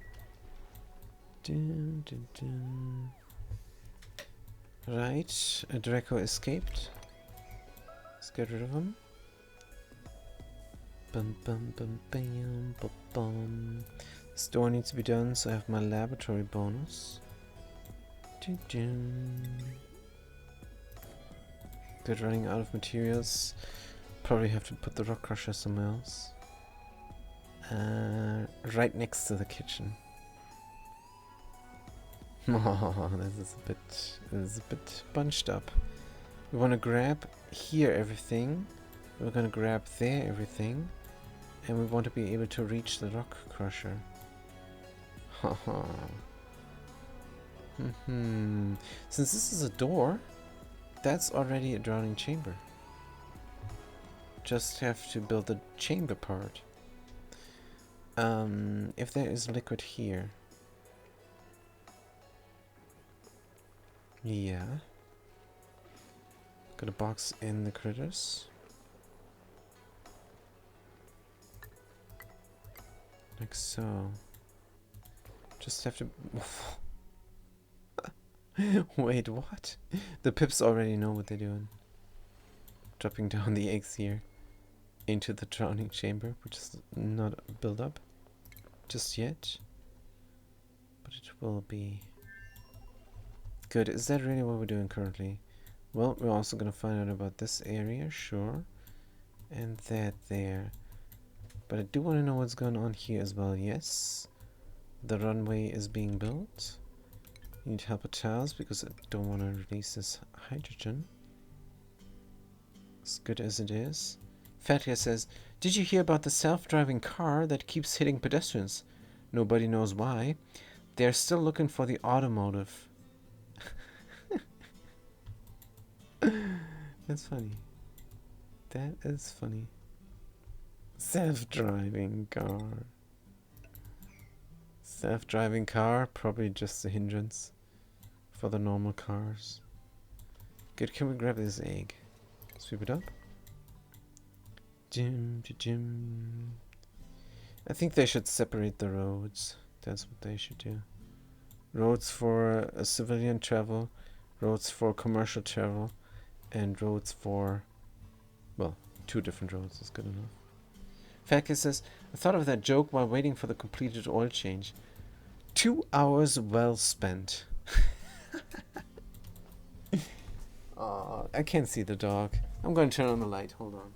Dun, dun, dun. Right, a Draco escaped. Let's get rid of him. Bum bum bum bam bum bum. This door needs to be done, so I have my laboratory bonus. Dun, dun. Good, running out of materials. Probably have to put the rock crusher somewhere else. Right next to the kitchen. Oh, this is a bit bunched up. We want to grab here everything. We're gonna grab there everything. And we want to be able to reach the rock crusher. Haha. Since this is a door, that's already a drowning chamber. Just have to build the chamber part. If there is liquid here. Yeah. Got a box in the critters. Like so. Just have to... Wait, what? The pips already know what they're doing. Dropping down the eggs here into the drowning chamber, which is not built up just yet. But it will be. Good. Is that really what we're doing currently? Well, we're also going to find out about this area, sure. And that there. But I do want to know what's going on here as well. Yes. The runway is being built. I need help with tiles because I don't want to release this hydrogen. As good as it is. Fatia says, did you hear about the self-driving car that keeps hitting pedestrians? Nobody knows why. They're still looking for the automotive. That's funny. That is funny. Self-driving car. Self-driving car, probably just a hindrance for the normal cars. Good, can we grab this egg? Sweep it up. Jim. I think they should separate the roads. That's what they should do. Roads for civilian travel, roads for commercial travel, and roads for, well, 2 different roads is good enough. Falcon says, I thought of that joke while waiting for the completed oil change. 2 hours well spent. Oh, I can't see the dog. I'm going to turn on the light. Hold on.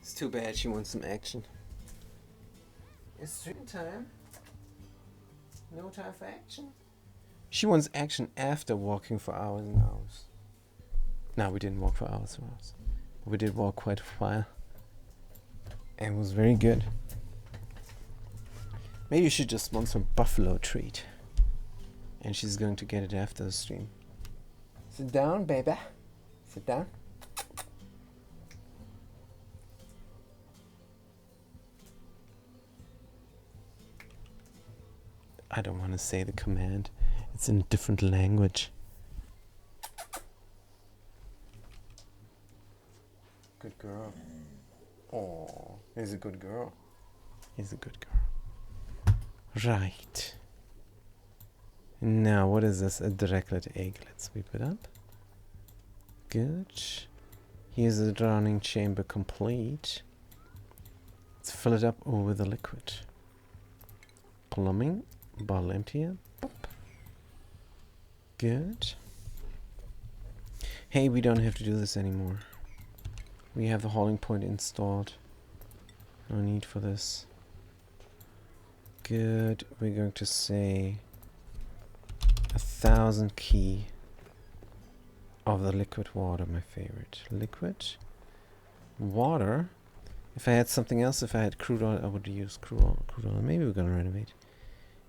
It's too bad she wants some action. It's stream time. No time for action. She wants action after walking for hours and hours. No, we didn't walk for hours and hours. But we did walk quite a while. And it was very good. Maybe you should just want some buffalo treat. And she's going to get it after the stream. Sit down, baby. Sit down. I don't want to say the command. It's in a different language. Good girl. Oh, he's a good girl. He's a good girl. Right. Now, what is this? A Dreklet egg. Let's sweep it up. Good. Here's the drowning chamber complete. Let's fill it up with the liquid. Plumbing. Bottle emptier. Pop. Good. Hey, we don't have to do this anymore. We have the hauling point installed. No need for this. Good. We're going to say 1,000 key of the liquid water, my favorite. Liquid water. If I had something else, if I had crude oil, I would use crude oil. Maybe we're gonna renovate.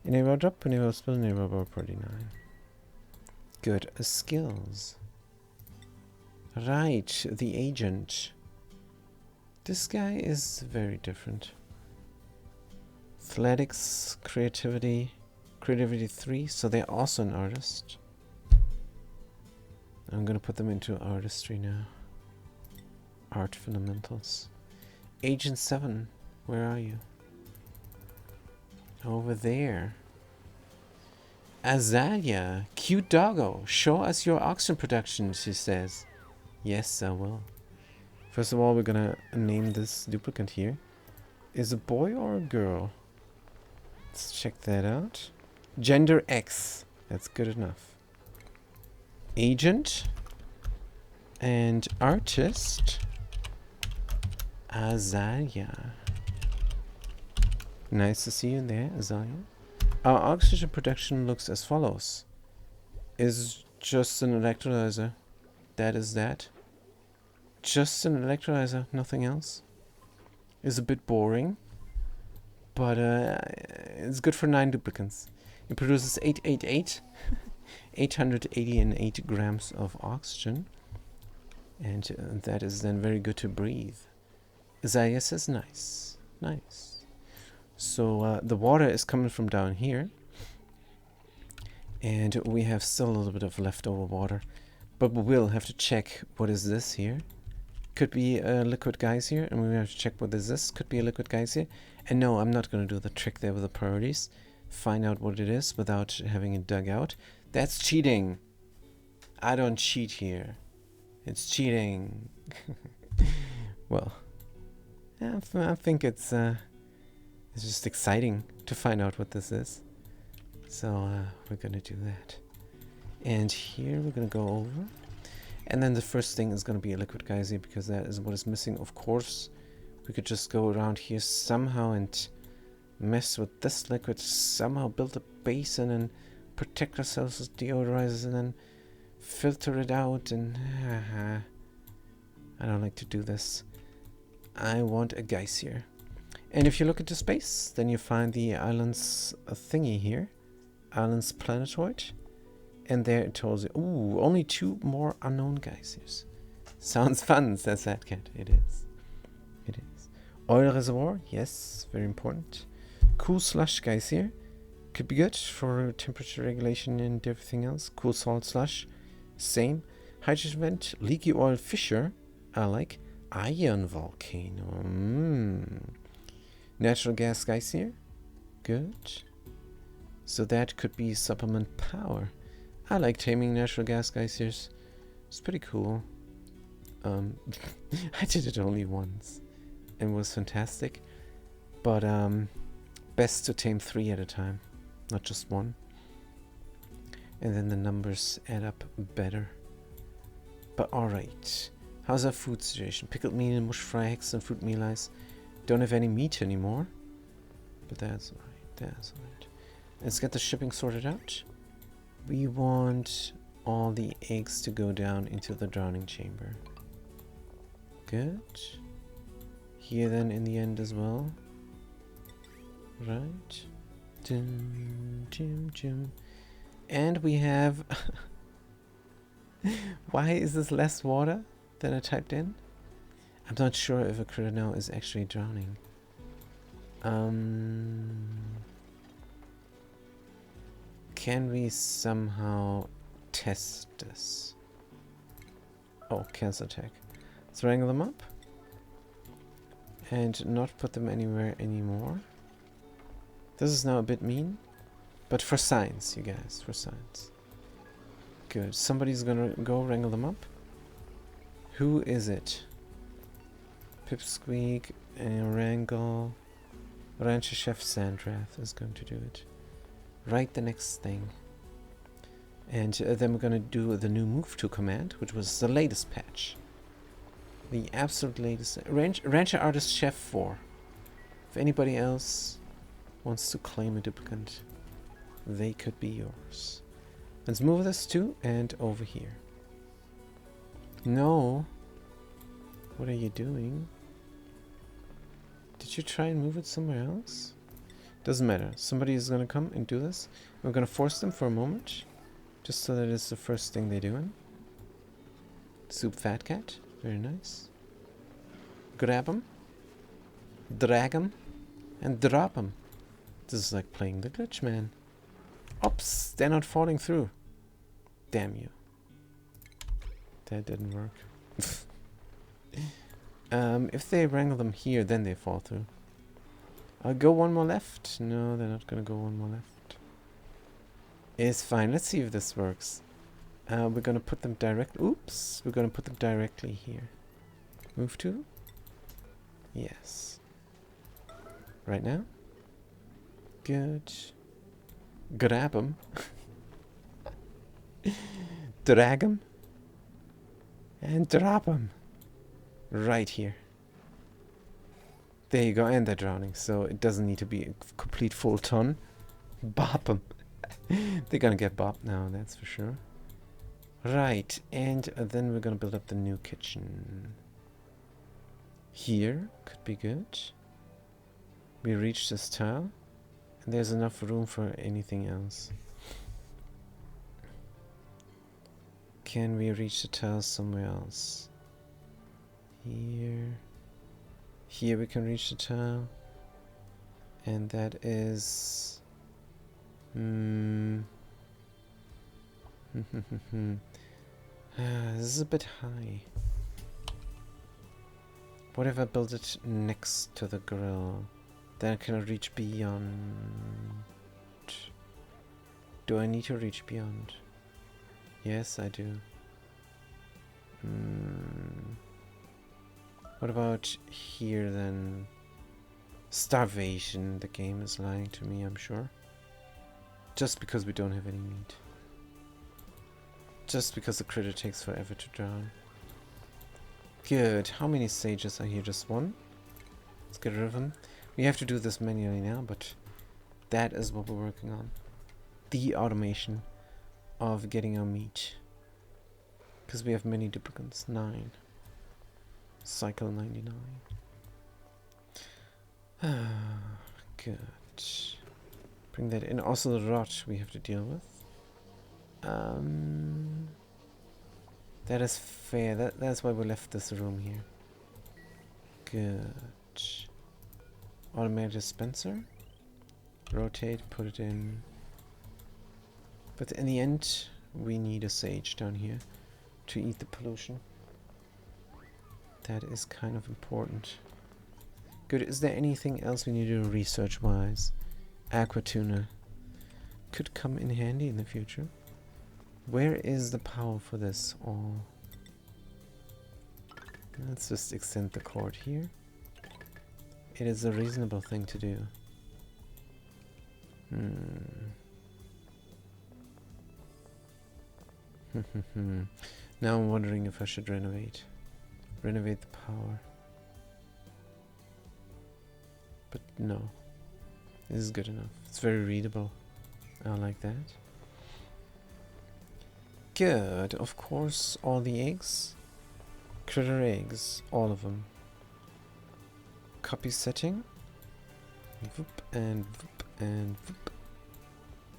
Enable drop, enable spill, enable property 9. Good. Skills. Right, the agent. This guy is very different. Athletics, creativity 3, so they're also an artist. I'm gonna put them into artistry now. Art fundamentals. Agent 7, where are you? Over there. Azalea, cute doggo, show us your oxygen production, she says. Yes, I will. First of all, we're gonna name this duplicate here. Is a boy or a girl? Let's check that out. Gender X. That's good enough. Agent and artist Azalea. Nice to see you there, Azalea. Our oxygen production looks as follows. Is just an electrolyzer. That is that. Just an electrolyzer, nothing else. Is a bit boring, but it's good for 9 duplicates. It produces 888 grams of oxygen, and that is then very good to breathe. Isaiah says nice, nice. So the water is coming from down here, and we have still a little bit of leftover water, but we will have to check what is this here. Could be a liquid geyser, and we have to check what is this. Could be a liquid geyser. And no, I'm not going to do the trick there with the priorities. Find out what it is without having it dug out. That's cheating. I don't cheat here. It's cheating. Well, I think it's just exciting to find out what this is. So we're going to do that. And here we're going to go over. And then the first thing is going to be a liquid geyser, because that is what is missing. Of course, we could just go around here somehow and mess with this liquid, somehow build a basin and protect ourselves with deodorizers and then filter it out. And I don't like to do this. I want a geyser. And if you look into space, then you find the island's thingy here. Island's planetoid. And there it tells you, ooh, only 2 more unknown geysers. Sounds fun, says that cat. It is. It is. Oil reservoir, yes, very important. Cool slush geyser. Could be good for temperature regulation and everything else. Cool salt slush, same. Hydrogen vent, leaky oil fissure, I like. Iron volcano, Natural gas geyser, good. So that could be supplement power. I like taming natural gas geysers. It's pretty cool. I did it only once. It was fantastic. But best to tame 3 at a time, not just 1. And then the numbers add up better. But alright. How's our food situation? Pickled meat and mush fry, hex and fruit meal ice. Don't have any meat anymore. But that's alright. That's alright. Let's get the shipping sorted out. We want all the eggs to go down into the drowning chamber. Good. Here then in the end as well. Right. Dum, dum, dum. And we have... Why is this less water than I typed in? I'm not sure if a critter now is actually drowning. Can we somehow test this? Oh, cancel attack. Let's wrangle them up. And not put them anywhere anymore. This is now a bit mean. But for science, you guys. For science. Good. Somebody's gonna go wrangle them up. Who is it? Pipsqueak, Wrangle, Rancher Chef Sandrath is going to do it. Right the next thing. And then we're going to do the new Move To command, which was the latest patch. The absolute latest. Rancher Artist Chef 4. If anybody else wants to claim a duplicate, they could be yours. Let's move this to and over here. No. What are you doing? Did you try and move it somewhere else? Doesn't matter. Somebody is going to come and do this. We're going to force them for a moment. Just so that it's the first thing they're doing. Soup Fat Cat. Very nice. Grab them. Drag them. And drop them. This is like playing the glitch, man. Oops, they're not falling through. Damn you. That didn't work. If they wrangle them here, then they fall through. I'll go one more left. No, they're not gonna go one more left. It's fine. Let's see if this works. We're gonna put them direct. Oops, we're gonna put them directly here. Move to. Yes. Right now. Good. Grab them. Drag them. And drop them. Right here. There you go, and they're drowning, so it doesn't need to be a complete full ton. Bop them. They're gonna get bopped now, that's for sure. Right, and then we're gonna build up the new kitchen. Here could be good. We reach this tile, and there's enough room for anything else. Can we reach the tile somewhere else? Here. Here we can reach the tile. And that is... this is a bit high. What if I build it next to the grill? Then I can reach beyond. Do I need to reach beyond? Yes, I do. What about here then? Starvation. The game is lying to me, I'm sure. Just because we don't have any meat. Just because the critter takes forever to drown. Good. How many sages are here? Just one? Let's get rid of them. We have to do this manually now, but that is what we're working on. The automation of getting our meat. Because we have many duplicates. 9. Cycle 99. Good. Bring that in. Also the rot we have to deal with. That is fair. That's why we left this room here. Good. Automated dispenser. Rotate, put it in. But in the end, we need a sage down here to eat the pollution. That is kind of important. Good. Is there anything else we need to do research-wise? Aqua tuna could come in handy in the future. Where is the power for this all? Let's just extend the cord here. It is a reasonable thing to do. Now I'm wondering if I should renovate the power. But no, this is good enough. It's very readable. I like that. Good. Of course, all the eggs. Critter eggs. All of them. Copy setting. Voop and voop and voop.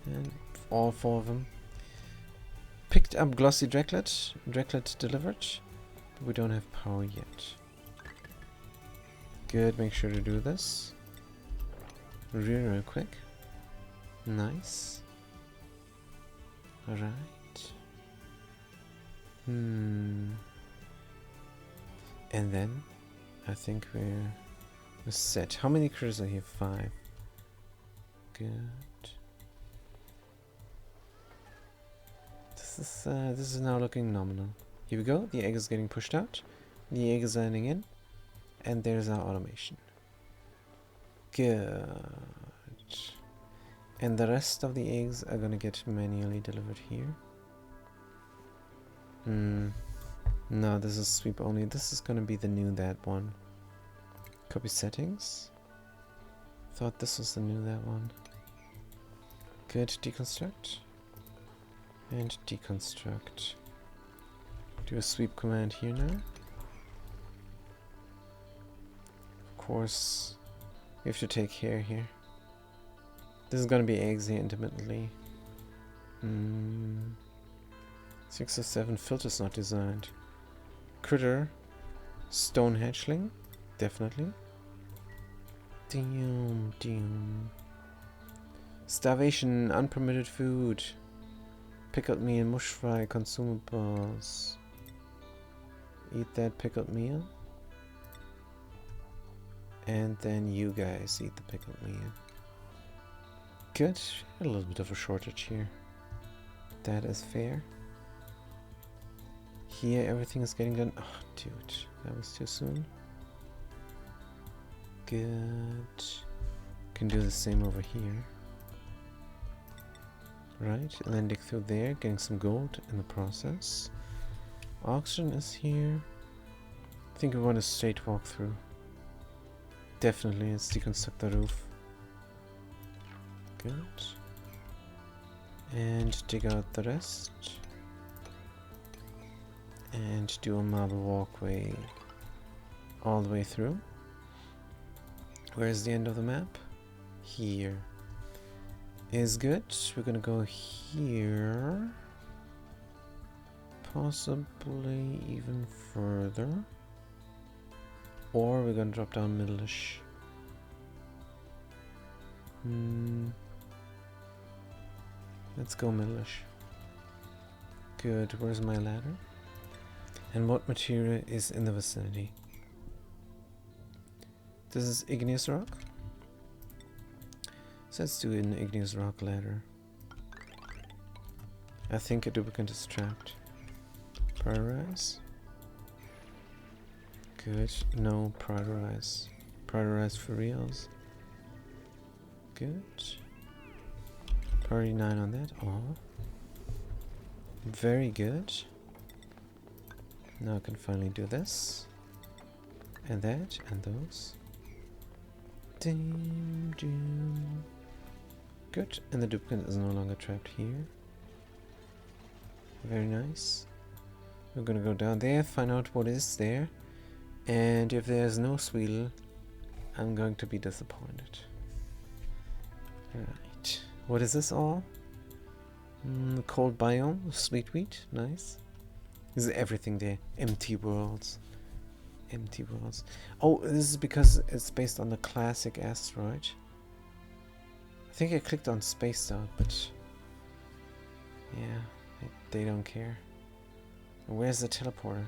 And all 4 of them. Picked up glossy Dreklet. Dreklet delivered. But we don't have power yet. Good. Make sure to do this. Real quick. Nice. Alright. And then I think we're set. How many critters are here? 5. Good. This is now looking nominal. Here we go. The egg is getting pushed out. The egg is landing in. And there's our automation. Good. And the rest of the eggs are gonna get manually delivered here. No, this is sweep only. This is gonna be the new that one. Copy settings. Thought this was the new that one. Good, deconstruct. And deconstruct. Do a sweep command here now. Of course, we have to take care here. This is gonna be eggs here intermittently. 6 or 7 filters not designed. Critter. Stone hatchling. Definitely. Damn. Starvation. Unpermitted food. Pickled meal. Mush fry. Consumables. Eat that pickled meal. And then you guys eat the pickled meal. Good. A little bit of a shortage here. That is fair. Here everything is getting done. Oh, dude. That was too soon. Good. Can do the same over here. Right. Landing through there. Getting some gold in the process. Oxygen is here. I think we want a straight walk through. Definitely. Let's deconstruct the roof. Good. And dig out the rest. And do a marble walkway all the way through. Where's the end of the map? Here. Is good. We're gonna go here. Possibly even further. Or we're gonna drop down middle-ish. Let's go middle-ish. Good. Where's my ladder? And what material is in the vicinity? This is igneous rock. So let's do an igneous rock ladder. I think a duplicate is trapped. Prioritize. Good. No, prioritize. Prioritize for reals. Good. Priority 9 on that. Oh. Very good. Now I can finally do this. And that. And those. Good. And the duplicate is no longer trapped here. Very nice. We're gonna go down there, find out what is there. And if there's no Sweedle, I'm going to be disappointed. Right. What is this all? Cold biome, sweet wheat, nice. There's everything there. Empty worlds. Empty worlds. Oh, this is because it's based on the classic asteroid. I think I clicked on spaced out, but yeah, they don't care. Where's the teleporter?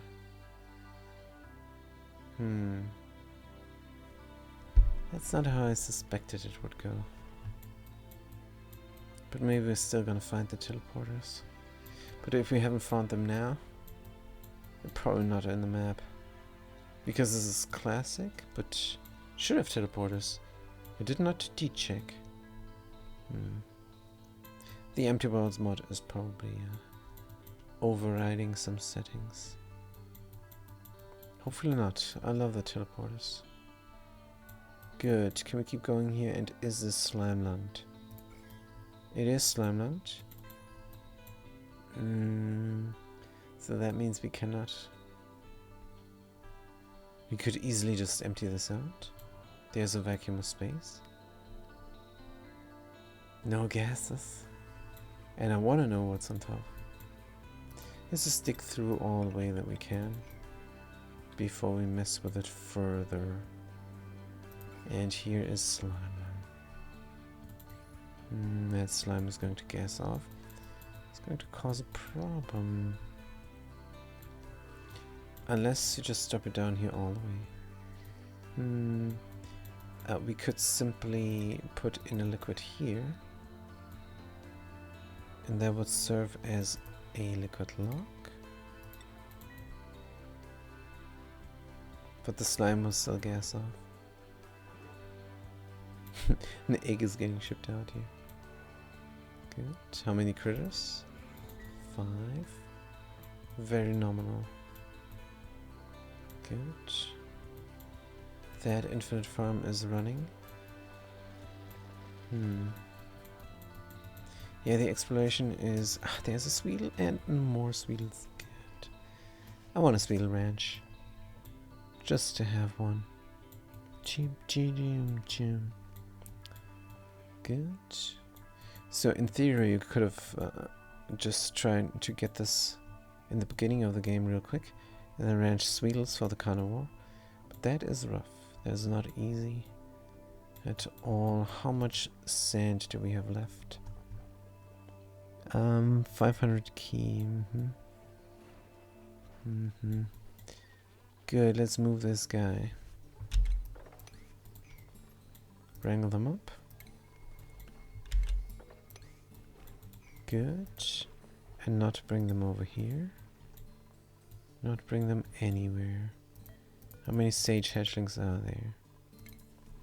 That's not how I suspected it would go. But maybe we're still gonna find the teleporters. But if we haven't found them now, they're probably not in the map. Because this is classic, but should have teleporters. I did not de-check. The Empty Worlds mod is probably overriding some settings. Hopefully not. I love the teleporters. Good. Can we keep going here? And is this Slimeland? It is Slimeland. So that means we cannot. We could easily just empty this out. There's a vacuum of space. No gases. And I want to know what's on top. Let's just dig through all the way that we can before we mess with it further. And here is slime. That slime is going to gas off. It's going to cause a problem. Unless you just drop it down here all the way. We could simply put in a liquid here. And that would serve as a liquid lock. But the slime will still gas off. An egg is getting shipped out here. Good. How many critters? 5. Very nominal. Good. That infinite farm is running. Yeah, the exploration is... there's a Sweedle and more Sweedles. Good. I want a Sweedle ranch. Just to have one. Chim, chim, chim. Good. So in theory you could have just tried to get this in the beginning of the game real quick and then ranch Sweedles for the carnivore. But that is rough. That is not easy at all. How much sand do we have left? 500 key. Good, let's move this guy. Wrangle them up. Good. And not bring them over here. Not bring them anywhere. How many sage hatchlings are there?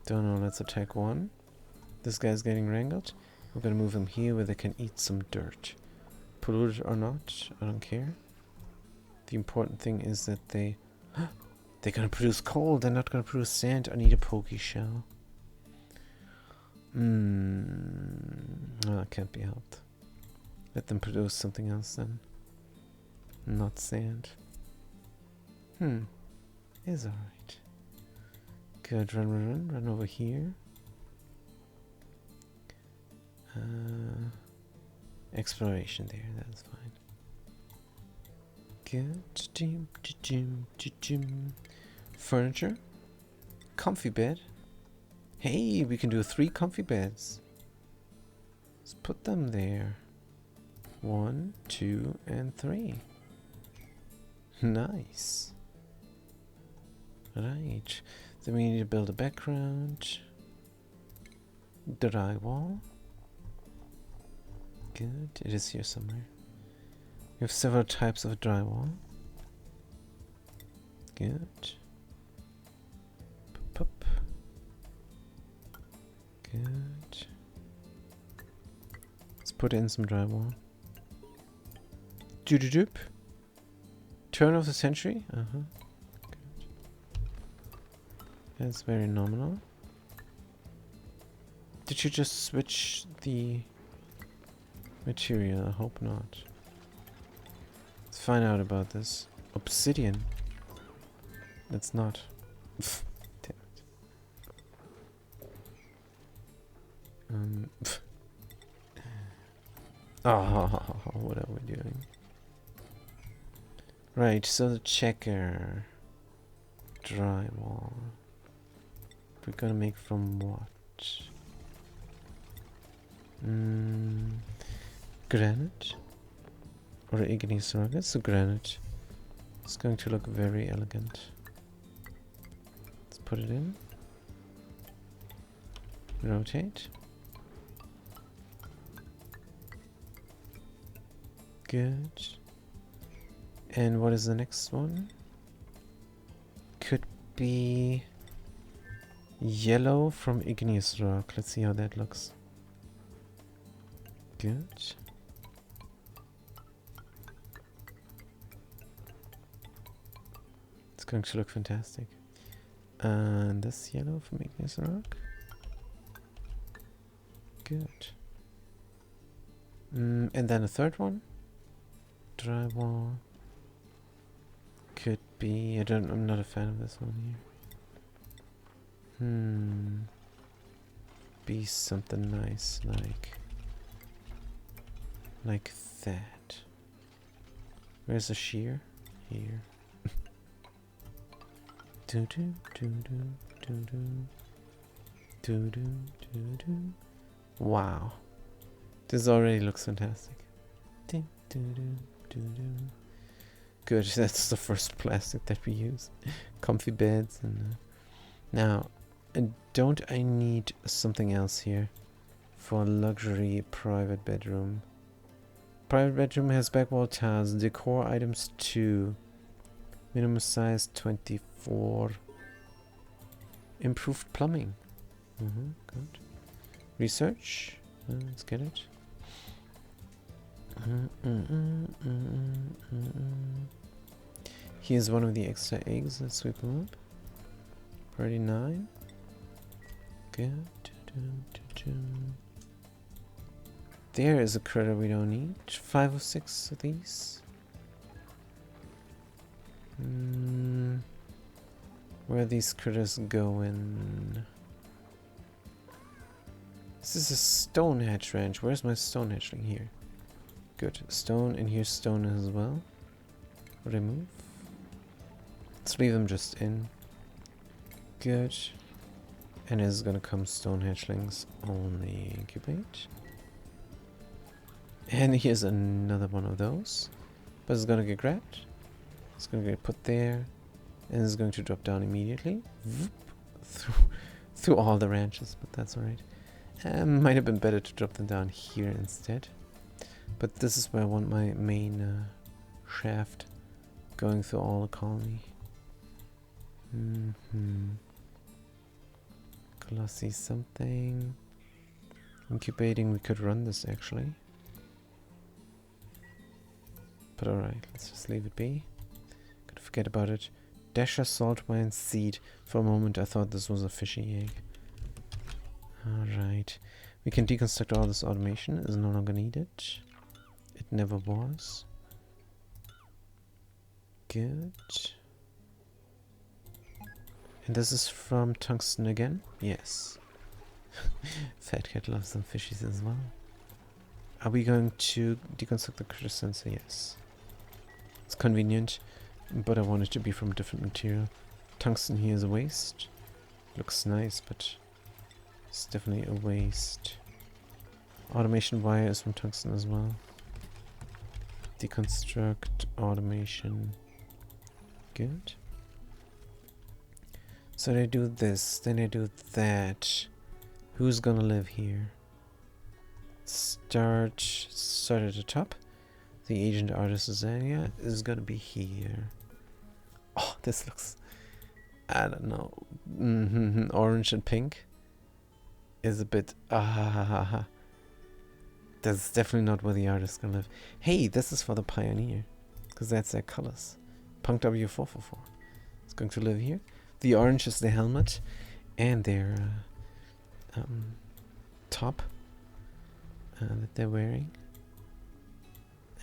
Don't know, let's attack one. This guy's getting wrangled. We're gonna move him here where they can eat some dirt. Polluted or not, I don't care. The important thing is that they're gonna produce coal, they're not gonna produce sand. I need a pokey shell. That can't be helped. Let them produce something else then. Not sand. Is alright. Good, run over here. Exploration there, that's fine. Good. Furniture. Comfy bed. Hey, we can do 3 comfy beds. Let's put them there. 1, 2, and 3. Nice. Right. Then we need to build a background. Drywall. Good. It is here somewhere. We have several types of drywall. Good. Pop. Good. Let's put in some drywall. Doop. Turn of the century? Good. That's very nominal. Did you just switch the material? I hope not. Let's find out about this. Obsidian. That's not. Damn it. What are we doing? Right, so the checker. Drywall. We're gonna make from what? Granite? Or igneous rock? It's a granite. It's going to look very elegant. Let's put it in. Rotate. Good. And what is the next one? Could be yellow from igneous rock. Let's see how that looks. Good. It's going to look fantastic. And this yellow from igneous rock. Good. And then a third one. Drywall. Could be. I'm not a fan of this one here. Be something nice like that. Where's the shear? Here. Wow. This already looks fantastic. Good, that's the first plastic that we use. Comfy beds and now don't I need something else here for luxury private bedroom? Private bedroom has back wall tiles, decor items 2, minimum size 24. Improved plumbing. Good. Research. Let's get it. Here's one of the extra eggs. Let's sweep them up. 39. Good. There is a critter we don't need. 5 or 6 of these. Where are these critters going? This is a stone hatch ranch. Where's my stone hatchling? Here. Good. Stone, and here's stone as well. Remove. Let's leave them just in. Good. And it's gonna come stone hatchlings. Only incubate. And here's another one of those. But it's gonna get grabbed. It's gonna get put there. And it's going to drop down immediately. Through all the ranches, but that's alright. Might have been better to drop them down here instead. But this is where I want my main shaft going through all the colony. Colossi something. Incubating, we could run this actually. But alright, let's just leave it be. Could forget about it. Dasher salt wine seed. For a moment I thought this was a fishy egg. Alright. We can deconstruct all this automation. Is no longer needed. It never was. Good. And this is from tungsten again? Yes. Fat Cat loves some fishies as well. Are we going to deconstruct the critter sensor? Yes. It's convenient, but I want it to be from a different material. Tungsten here is a waste. Looks nice, but it's definitely a waste. Automation wire is from tungsten as well. Deconstruct automation. Good. So they do this, then they do that. Who's gonna live here? Start at the top. The agent artist Zania is gonna be here. Oh, this looks, I don't know, orange and pink is a bit, that's definitely not where the artist can live. Hey, this is for the Pioneer, because that's their colors. Punk W444 is going to live here. The orange is the helmet and their top that they're wearing.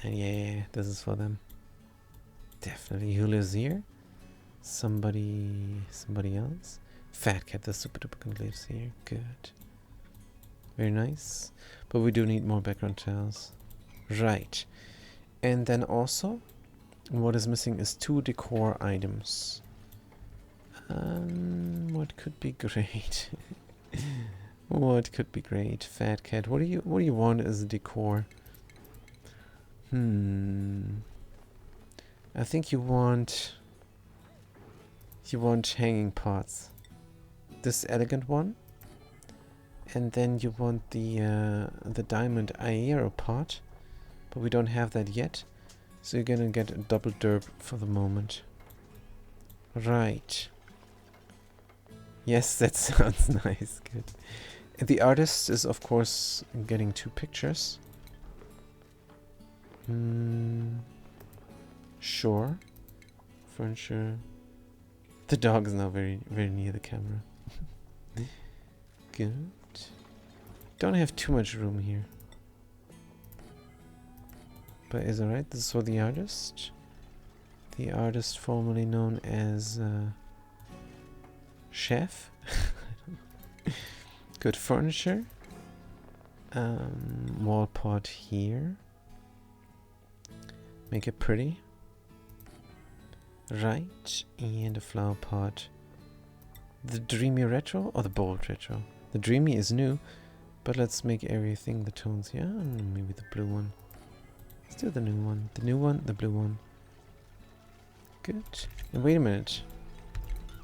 And yeah, this is for them. Definitely. Who lives here? Somebody else. Fat Cat, the super duper gun lives here. Good. Very nice. But we do need more background tiles. Right. And then also, what is missing is 2 decor items. What could be great? What could be great? Fat Cat, what do you want as a decor? I think you want hanging pots. This elegant one. And then you want the diamond aero pot. But we don't have that yet. So you're gonna get a double derp for the moment. Right. Yes, that sounds nice. Good. And the artist is of course getting 2 pictures. Sure. Furniture. The dog is now very near the camera. Good. Don't have too much room here. But is alright. This is for the artist. The artist formerly known as Chef. Good furniture. Wall pot here. Make it pretty. Right. And a flower pot. The Dreamy Retro or the Bold Retro? The Dreamy is new, but let's make everything the tones. Yeah, maybe the blue one. Let's do the new one. The new one, the blue one. Good. And wait a minute.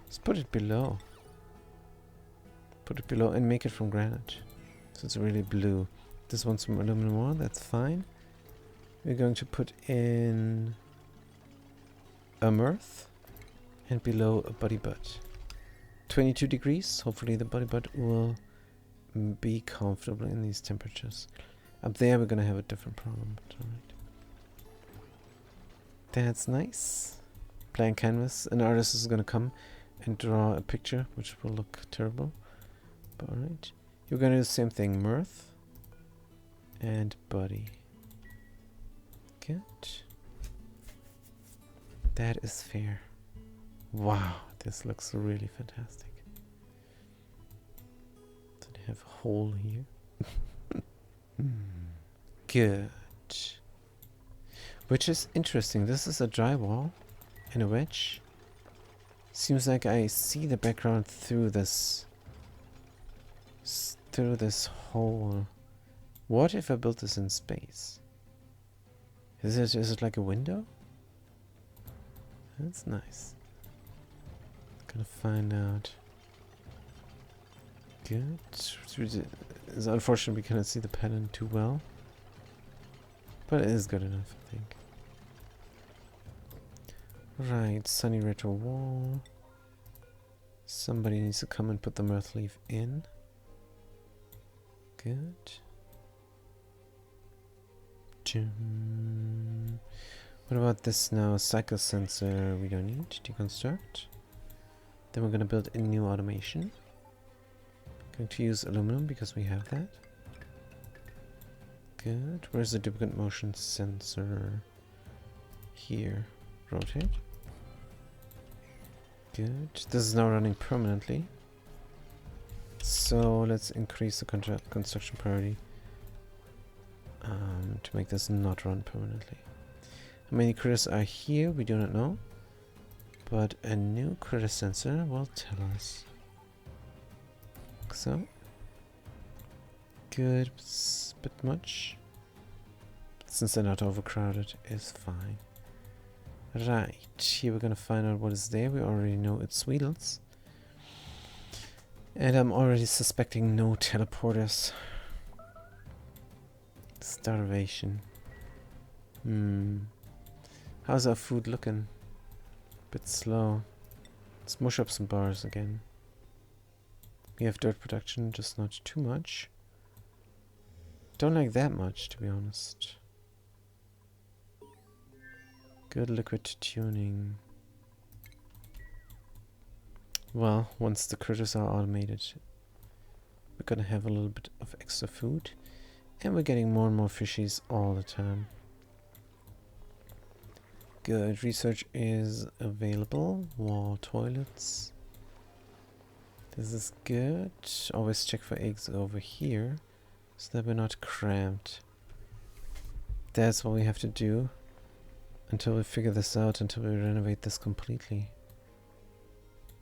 Let's put it below. Put it below and make it from granite. So it's really blue. This one's from aluminum ore, that's fine. We're going to put in a mirth and below a buddy butt. 22 degrees. Hopefully the bodybot will be comfortable in these temperatures. Up there we're gonna have a different problem, but alright. That's nice. Blank canvas. An artist is gonna come and draw a picture which will look terrible. But alright. You're gonna do the same thing. Mirth and body. Good. That is fair. Wow, this looks really fantastic. So they have a hole here. Good. Which is interesting. This is a drywall and a wedge. Seems like I see the background through this hole. What if I built this in space? Is it like a window? That's nice. Gonna find out. Good. It's unfortunate we cannot see the pattern too well. But it is good enough, I think. Right, sunny retro wall. Somebody needs to come and put the mirth leaf in. Good. What about this now? Cycle sensor we don't need. Deconstruct. Then we're going to build a new automation. Going to use aluminum because we have that. Good. Where's the duplicate motion sensor? Here. Rotate. Good. This is now running permanently. So let's increase the construction priority to make this not run permanently. How many critters are here? We do not know. But a new critter sensor will tell us. So. Good. It's a bit much. Since they're not overcrowded, it's fine. Right. Here we're gonna find out what is there. We already know it's Weedles. And I'm already suspecting no teleporters. Starvation. How's our food looking? Bit slow. Let's mush up some bars again. We have dirt production, just not too much. Don't like that much, to be honest. Good liquid tuning. Well, once the critters are automated, we're gonna have a little bit of extra food. And we're getting more and more fishies all the time. Good. Research is available. Wall toilets. This is good. Always check for eggs over here so that we're not cramped. That's what we have to do until we figure this out, until we renovate this completely.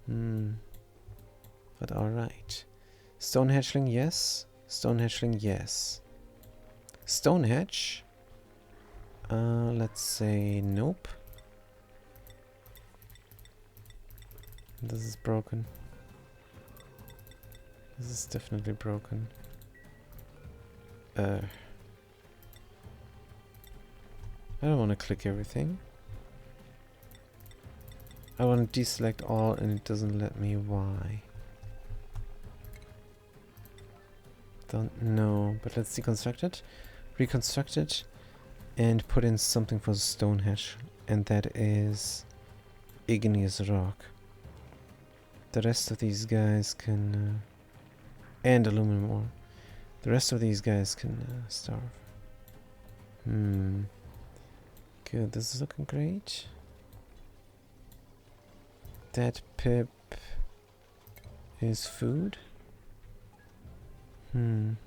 But alright. Stone hatchling, yes. Stone hatchling, yes. Stone hatch. Let's say nope. This is broken. This is definitely broken. I don't want to click everything. I want to deselect all and it doesn't let me. Why? Don't know, but let's deconstruct it, reconstruct it, and put in something for the stone hatch, and that is igneous rock. The rest of these guys can, and aluminum ore. The rest of these guys can starve. Good, this is looking great. That pip is food. Good.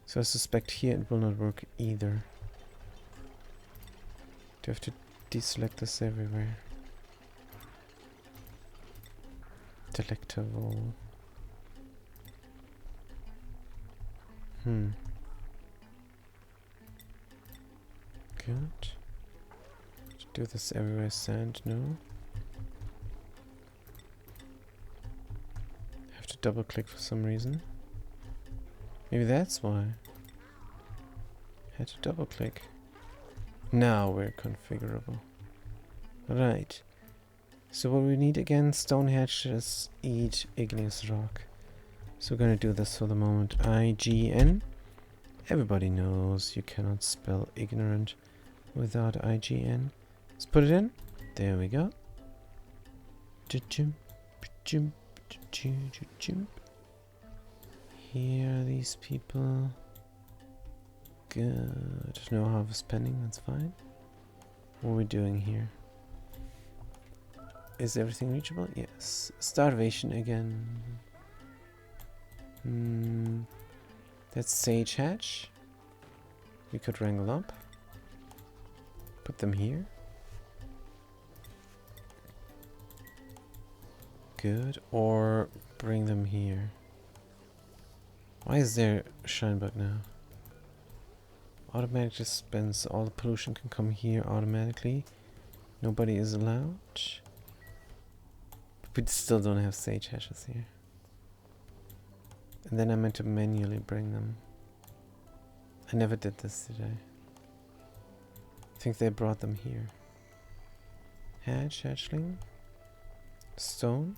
So I suspect here it will not work either. Do I have to deselect this everywhere? Delectable. Good. Do this everywhere. Sand, no. Have to double click for some reason. Maybe that's why. Had to double click. Now we're configurable. Right. So what we need again, stone hatches eat igneous rock. So we're going to do this for the moment. IGN. Everybody knows you cannot spell ignorant without IGN. Let's put it in. There we go. Here are these people. Good. No harvest pending, that's fine. What are we doing here? Is everything reachable? Yes. Starvation again. That's Sage Hatch. We could wrangle up. Put them here. Good. Or bring them here. Why is there Shinebug now? Automatic dispense. All the pollution can come here automatically. Nobody is allowed. But we still don't have Sage Hatches here. And then I meant to manually bring them. I never did this today. I think they brought them here. Hatchling. Stone.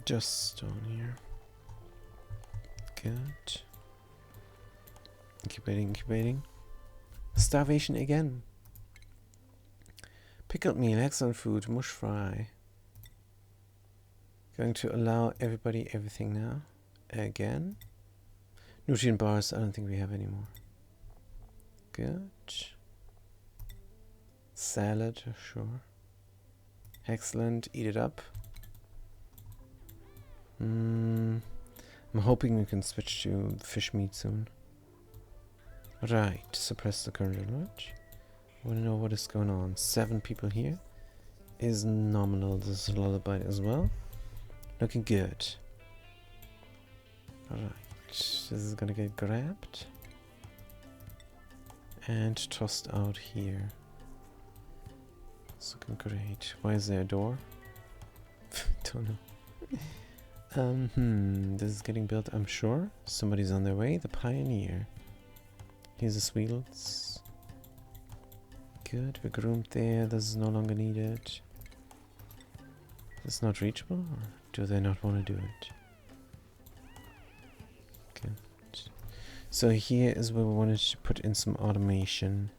Just stone here. Good. Incubating. Starvation again. Pickled meal, excellent food, mush fry. Going to allow everybody everything now. Again. Nutrient bars, I don't think we have anymore. Good. Salad, sure. Excellent, eat it up. I'm hoping we can switch to fish meat soon. Right, suppress the current launch. I want to know what is going on. 7 people here is nominal. This is lullaby as well. Looking good. Alright, this is gonna get grabbed and tossed out here. It's looking great. Why is there a door? Don't know. This is getting built, I'm sure. Somebody's on their way. The Pioneer. Here's the Sweetles. Good, we're groomed there. This is no longer needed. Is this not reachable, or do they not want to do it? Good. So here is where we wanted to put in some automation.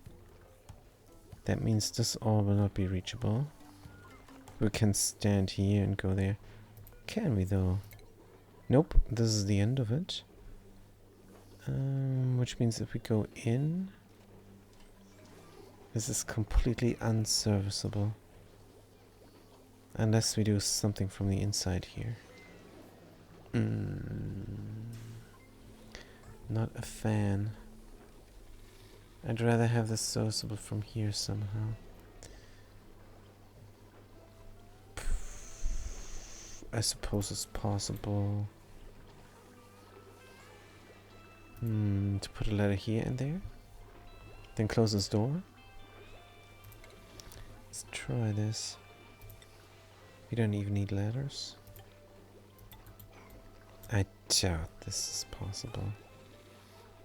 That means this all will not be reachable. We can stand here and go there. Can we though? Nope, this is the end of it. Which means if we go in, this is completely unserviceable. Unless we do something from the inside here. Not a fan. I'd rather have this serviceable from here somehow. I suppose it's possible to put a ladder here and there. Then close this door. Let's try this. We don't even need ladders. I doubt this is possible.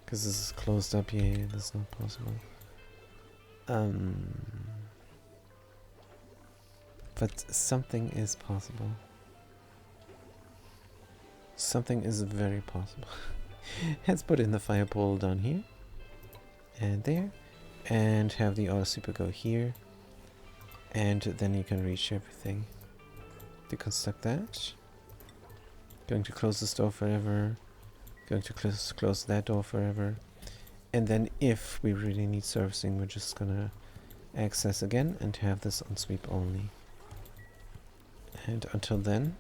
Because this is closed up. Yeah, that's not possible. But something is possible. Something is very possible. Let's put in the fire pole down here. And there. And have the auto super go here. And then you can reach everything. Deconstruct that. Going to close this door forever. Going to close that door forever. And then if we really need servicing, we're just gonna access again and have this on sweep only. And until then,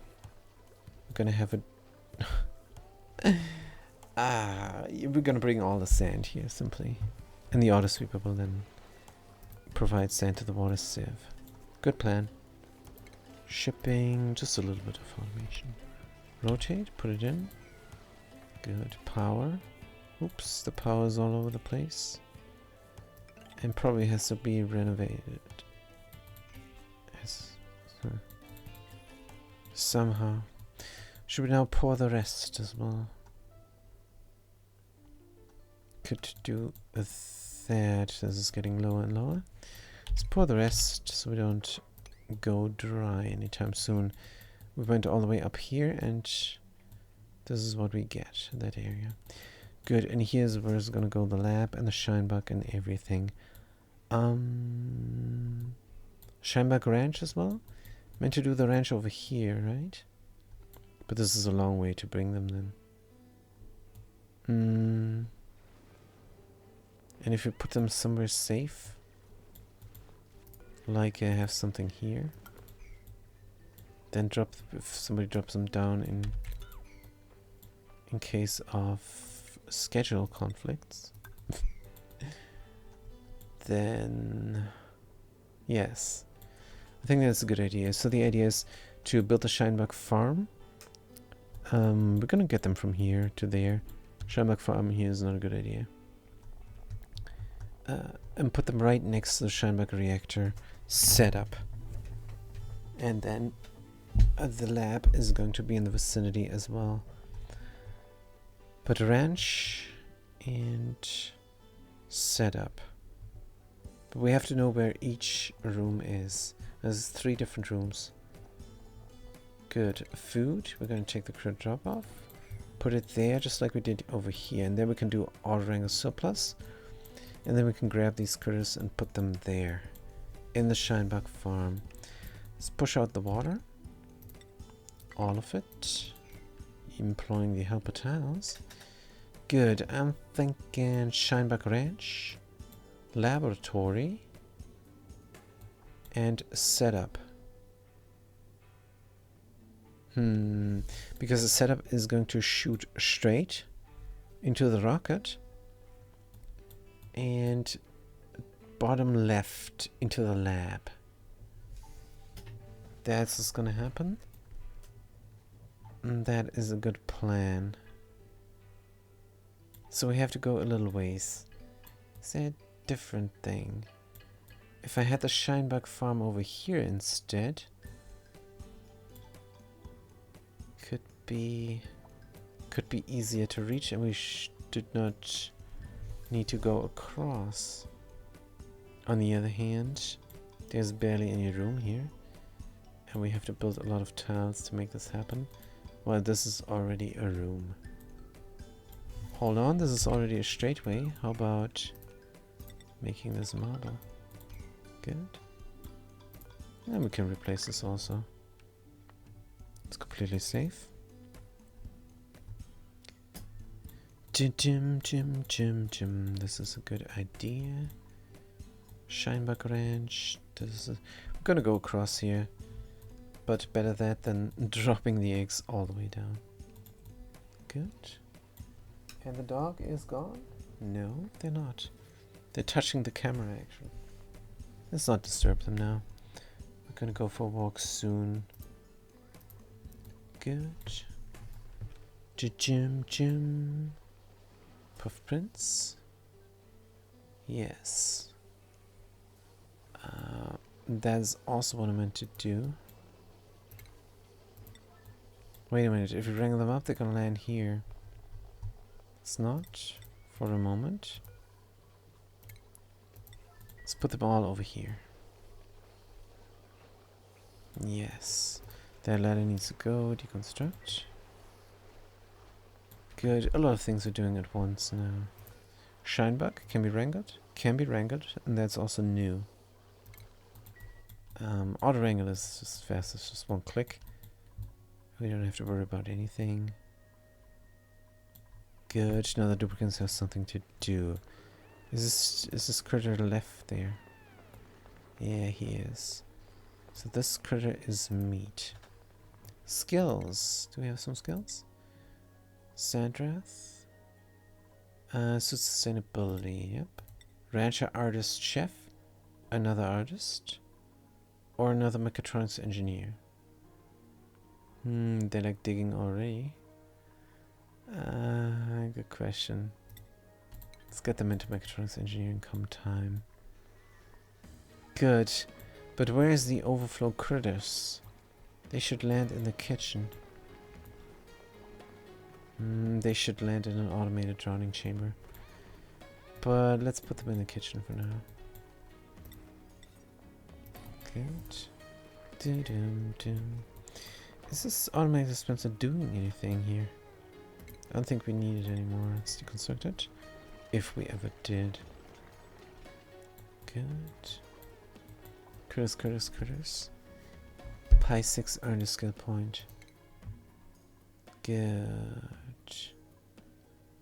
we're gonna have a we're gonna bring all the sand here simply. And the auto sweeper will then provide sand to the water sieve. Good plan. Shipping, just a little bit of automation. Rotate, put it in. Good. Power. Oops, the power is all over the place. And probably has to be renovated. Yes. Somehow. Should we now pour the rest as well? Could do a that. This is getting lower and lower. Let's pour the rest so we don't go dry anytime soon. We went all the way up here and this is what we get, that area. Good, and here's where it's gonna go, the lab and the Scheinbach and everything. Scheinbach Ranch as well? Meant to do the ranch over here, right? But this is a long way to bring them then. And if you put them somewhere safe, like I have something here, then if somebody drops them down in case of schedule conflicts, then yes, I think that's a good idea. So the idea is to build a Scheinbach farm. We're gonna get them from here to there. Scheinbach farm here is not a good idea. And put them right next to the Scheinbach reactor setup. And then the lab is going to be in the vicinity as well. But ranch and setup. But we have to know where each room is. There's 3 different rooms. Good. Food. We're going to take the critter drop off. Put it there just like we did over here. And then we can do auto wrangle surplus. And then we can grab these critters and put them there. In the Scheinbach farm. Let's push out the water. All of it. Employing the helper tiles. Good. I'm thinking Scheinbach Ranch. Laboratory. And setup. Because the setup is going to shoot straight into the rocket. And bottom left into the lab. That's what's gonna happen. And that is a good plan. So we have to go a little ways. Is that a different thing? If I had the Scheinbach farm over here instead, could be easier to reach, and we did not need to go across. On the other hand, there's barely any room here, and we have to build a lot of tiles to make this happen. Well, this is already a room. Hold on, this is already a straightway. How about making this marble? Good. And we can replace this also. It's completely safe. Jim. This is a good idea. Scheinbach Ranch. I'm gonna go across here. But better that than dropping the eggs all the way down. Good. And the dog is gone? No, they're not. They're touching the camera actually. Let's not disturb them now. We're gonna go for a walk soon. Good. Jim. Puff prints. Yes. That's also what I meant to do. Wait a minute, if we wrangle them up, they're gonna land here. It's not, for a moment. Let's put them all over here. Yes. That ladder needs to go, deconstruct. Good, a lot of things we're doing at once now. Scheinbach can be wrangled? Can be wrangled, and that's also new. Auto wrangle is just fast, it's just one click. We don't have to worry about anything. Good, now the duplicants have something to do. Is this critter left there? Yeah, he is. So this critter is meat. Skills. Do we have some skills? Sandrath. Sustainability, yep. Rancher, artist, chef. Another artist. Or another mechatronics engineer. They like digging already. Good question. Let's get them into mechatronics engineering come time. Good. But where is the overflow critters? They should land in the kitchen. They should land in an automated drowning chamber. But let's put them in the kitchen for now. Good. Doo-dum-dum. Is this automatic dispenser doing anything here? I don't think we need it anymore. Let's deconstruct it. If we ever did. Good. Critters, critters, critters. Pi 6 earned a skill point. Good.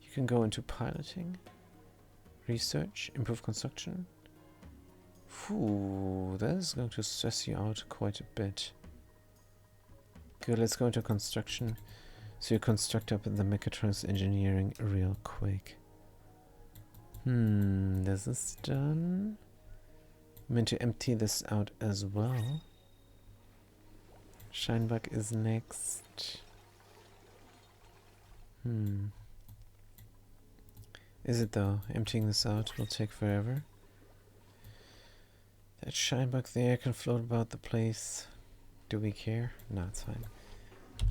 You can go into piloting. Research. Improve construction. Ooh, that is going to stress you out quite a bit. Good, let's go into construction. So you construct up the mechatronics engineering real quick. This is done. I'm going to empty this out as well. Scheinbach is next. Is it though? Emptying this out will take forever. That Scheinbach there can float about the place. Do we care? No, it's fine.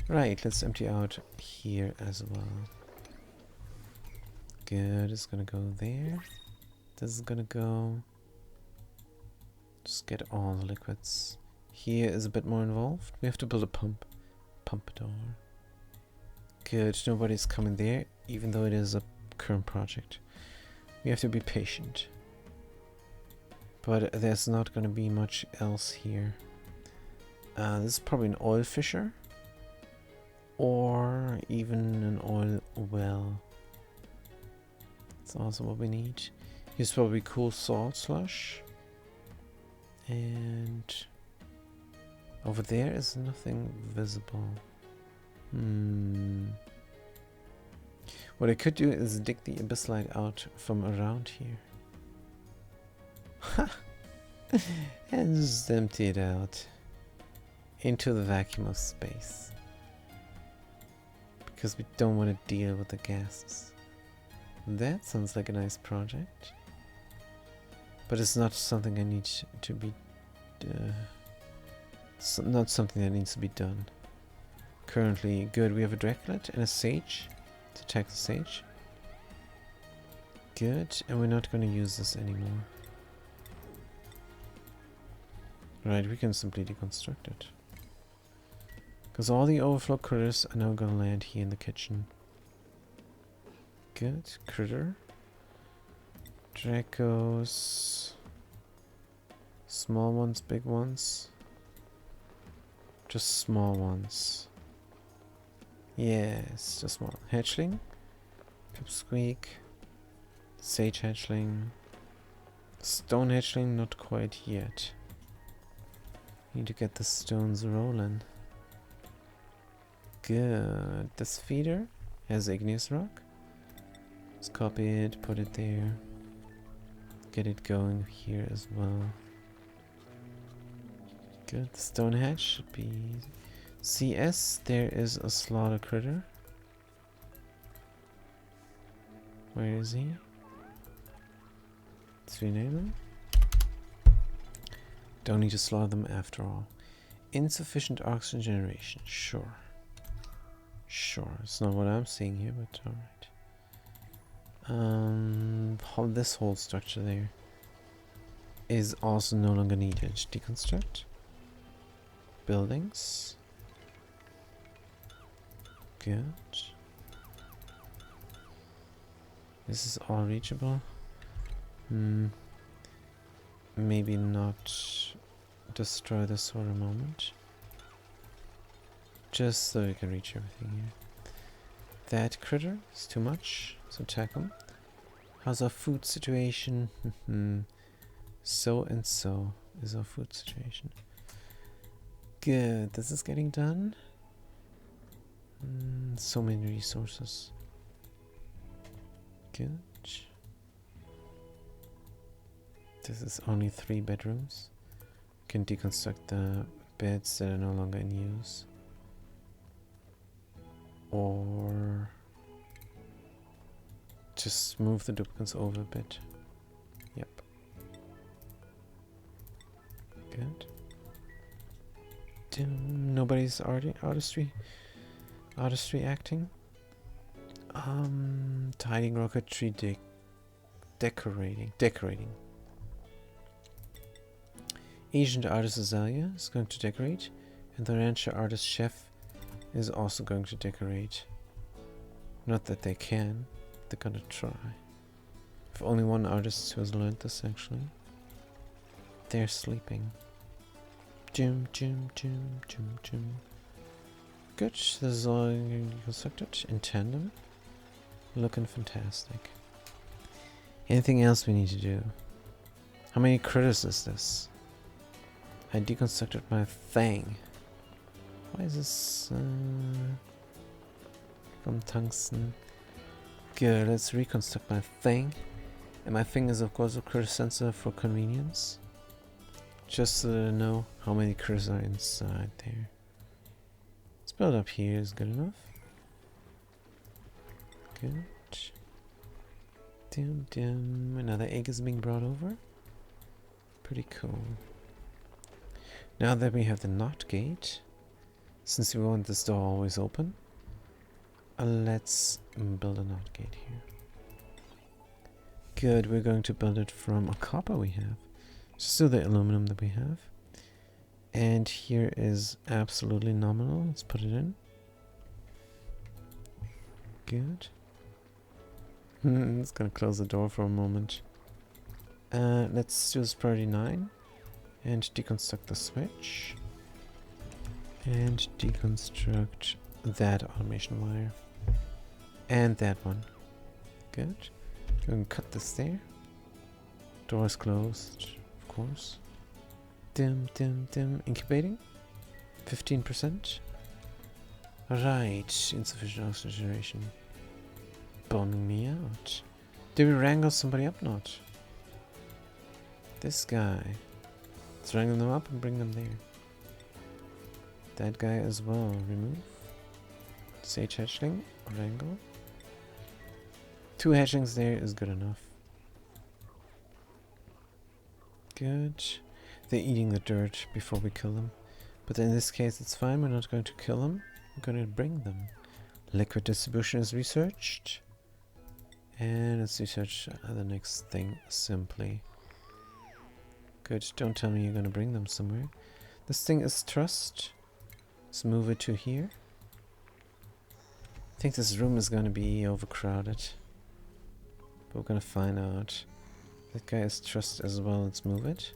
Right, let's empty out here as well. Good, it's gonna go there. This is gonna go. Just get all the liquids. Here is a bit more involved. We have to build a pump. Pumpador. Good, nobody's coming there, even though it is a current project. We have to be patient. But there's not gonna be much else here. This is probably an oil fisher. Or even an oil well. That's also what we need. Here's probably cool salt slush. And over there is nothing visible. What I could do is dig the abyss light out from around here. And just empty it out into the vacuum of space. Because we don't want to deal with the gases. That sounds like a nice project. But it's not something I need to be... not something that needs to be done. Currently, good, we have a Draculet and a Sage to attack the Sage. Good, and we're not going to use this anymore. Right, we can simply deconstruct it. Because all the overflow critters are now going to land here in the kitchen. Good, critter. Dracos. Small ones, big ones. Just small ones. Yes, just small. Hatchling. Pipsqueak. Sage hatchling. Stone hatchling, not quite yet. Need to get the stones rolling. Good. This feeder has igneous rock. Let's copy it, put it there. Get it going here as well. Good. The stone hatch should be CS. There is a slaughter critter. Where is he? Let's rename him. Don't need to slaughter them after all. Insufficient oxygen generation. Sure. Sure. It's not what I'm seeing here, but alright. This whole structure there is also no longer needed. Deconstruct. Buildings. Good. This is all reachable. Maybe not destroy this for a moment. Just so we can reach everything here. That critter is too much, so attack him. How's our food situation? So and so is our food situation. Good, this is getting done. So many resources. Good. This is only 3 bedrooms. Can deconstruct the beds that are no longer in use. Or just move the duplicates over a bit. Yep. Good. Nobody's artistry acting. Tidying rocketry dig. Decorating. Agent artist Azalea is going to decorate, and the rancher artist chef is also going to decorate. Not that they can, they're gonna try. If only one artist who has learned this actually. They're sleeping. Good, this is all constructed in tandem. Looking fantastic. Anything else we need to do? How many critters is this? I deconstructed my thing. Why is this from tungsten? Good, let's reconstruct my thing. And my thing is of course a critter sensor for convenience. Just to know how many critters are inside there. Let's build up here is good enough. Good. Another egg is being brought over. Pretty cool. Now that we have the NOT gate, since we want this door always open, let's build a NOT gate here. Good, we're going to build it from a copper we have. Still the aluminum that we have. And here is absolutely nominal. Let's put it in. Good. It's gonna close the door for a moment. Let's do this priority 9 and deconstruct the switch and deconstruct that automation wire and that one. Good. We can cut this there. Door is closed, of course. Incubating. 15%. Right, insufficient oxygen generation. Bombing me out. Did we wrangle somebody up? Not. This guy. Let's wrangle them up and bring them there. That guy as well. Remove. Sage hatchling. Wrangle. 2 hatchlings there is good enough. Good. They're eating the dirt before we kill them. But in this case it's fine. We're not going to kill them. We're going to bring them. Liquid distribution is researched. And let's research the next thing simply. Good, don't tell me you're gonna bring them somewhere. This thing is trust. Let's move it to here. I think this room is gonna be overcrowded. But we're gonna find out. That guy is trust as well, let's move it.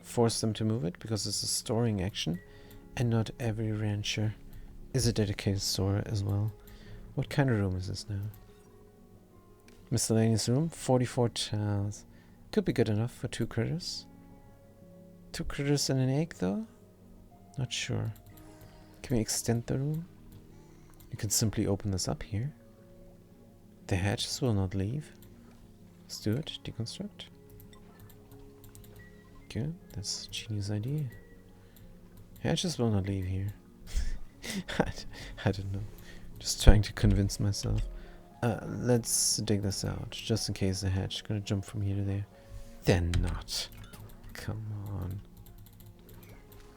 Force them to move it because it's a storing action. And not every rancher is a dedicated storer as well. What kind of room is this now? Miscellaneous room, 44 tiles. Could be good enough for 2 critters. 2 critters and an egg though? Not sure. Can we extend the room? You can simply open this up here. The hatches will not leave. Let's do it. Deconstruct. Good. That's a genius idea. Hatches will not leave here. I don't know. Just trying to convince myself. Let's dig this out, just in case the hatch is gonna jump from here to there. They're not. Come on.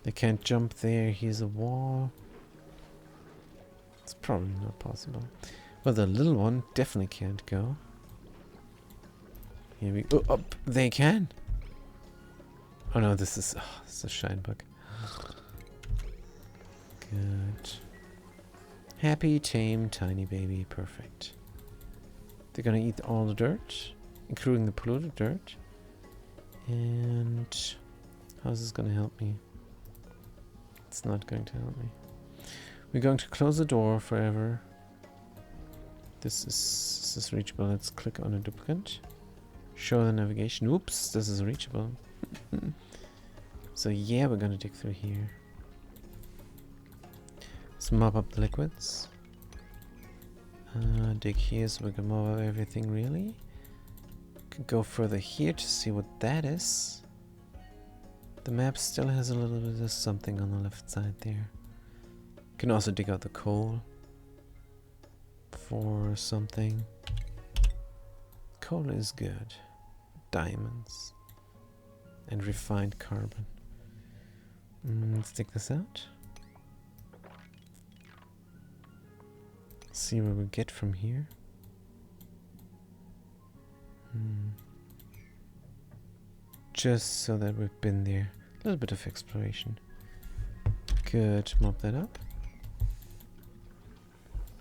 They can't jump there. Here's a wall. It's probably not possible. Well, the little one definitely can't go. Here we go. Oh, up. They can. Oh no, this is a shine bug. Good. Happy, tame, tiny baby. Perfect. They're gonna eat all the dirt, including the polluted dirt. And how's this gonna help me? It's not going to help me. We're going to close the door forever. This is reachable. Let's click on a duplicate. Show the navigation. Oops, this is reachable. So yeah, we're gonna dig through here. Let's mop up the liquids. Dig here so we can mop up everything really. Could go further here to see what that is. The map still has a little bit of something on the left side there. Can also dig out the coal for something. Coal is good. Diamonds. And refined carbon. Let's dig this out. See what we get from here. just so that we've been there. A little bit of exploration. Good, mop that up.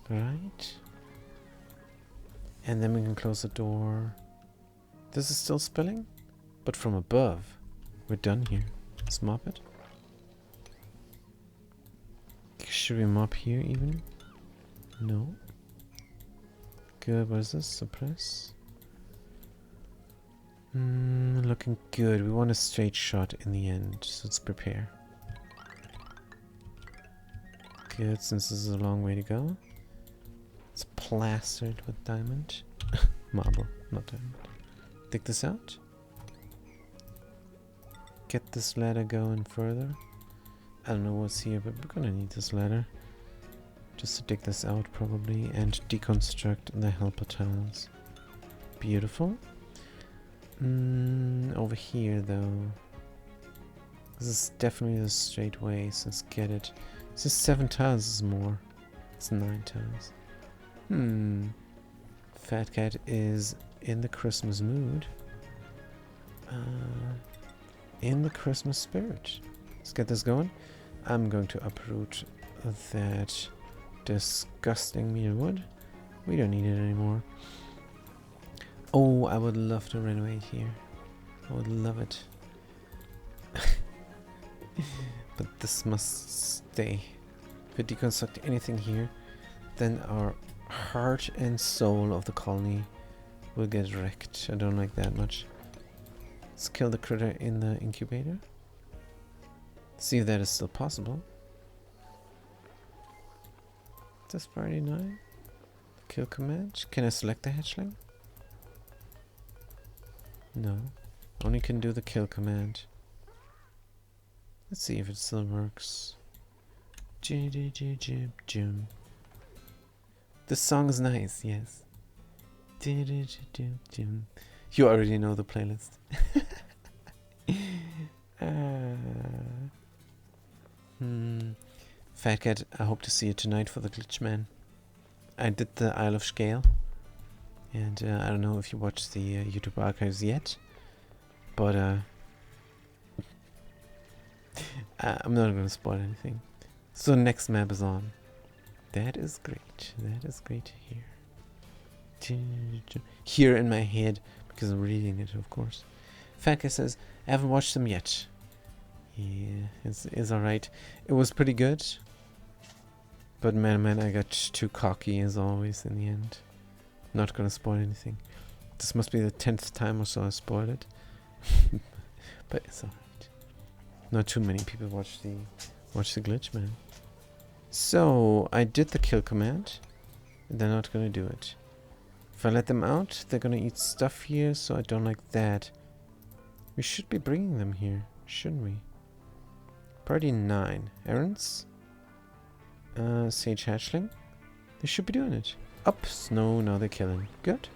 Right. And then we can close the door. This is still spilling, but from above. We're done here. Let's mop it. Should we mop here even? No. Good, what is this? Suppress. Looking good. We want a straight shot in the end, so let's prepare. Good, since this is a long way to go. It's plastered with diamond. Marble, not diamond. Dig this out. Get this ladder going further. I don't know what's here, but we're gonna need this ladder. Just to dig this out probably and deconstruct the helper tiles. Beautiful. Over here though. This is definitely the straight way, so let's get it. It's just 7 tiles is more. It's 9 tiles. Fat Cat is in the Christmas mood. In the Christmas spirit. Let's get this going. I'm going to uproot that disgusting mealwood. We don't need it anymore. Oh, I would love to renovate here. I would love it. But this must stay. If we deconstruct anything here, then our heart and soul of the colony will get wrecked. I don't like that much. Let's kill the critter in the incubator. See if that is still possible. That's priority 9. Kill command. Can I select the hatchling? No. Only can do the kill command. Let's see if it still works. Jim. This song is nice, yes. You already know the playlist. Fat Cat, I hope to see you tonight for the Glitch Man. I did the Isle of Scale. And I don't know if you watched the YouTube archives yet. But I'm not going to spoil anything. So next map is on. That is great. That is great to hear. Here in my head, because I'm reading it, of course. Fat Cat says, I haven't watched them yet. Yeah, it's alright. It was pretty good. But man, I got too cocky as always in the end. Not gonna spoil anything. This must be the 10th time or so I spoiled it. But it's alright. Not too many people watch the Glitch Man. So I did the kill command. They're not gonna do it. If I let them out, they're gonna eat stuff here, so I don't like that. We should be bringing them here, shouldn't we? Party 9. Errands? Sage Hatchling? They should be doing it. Ups. No, now they're killing. Good.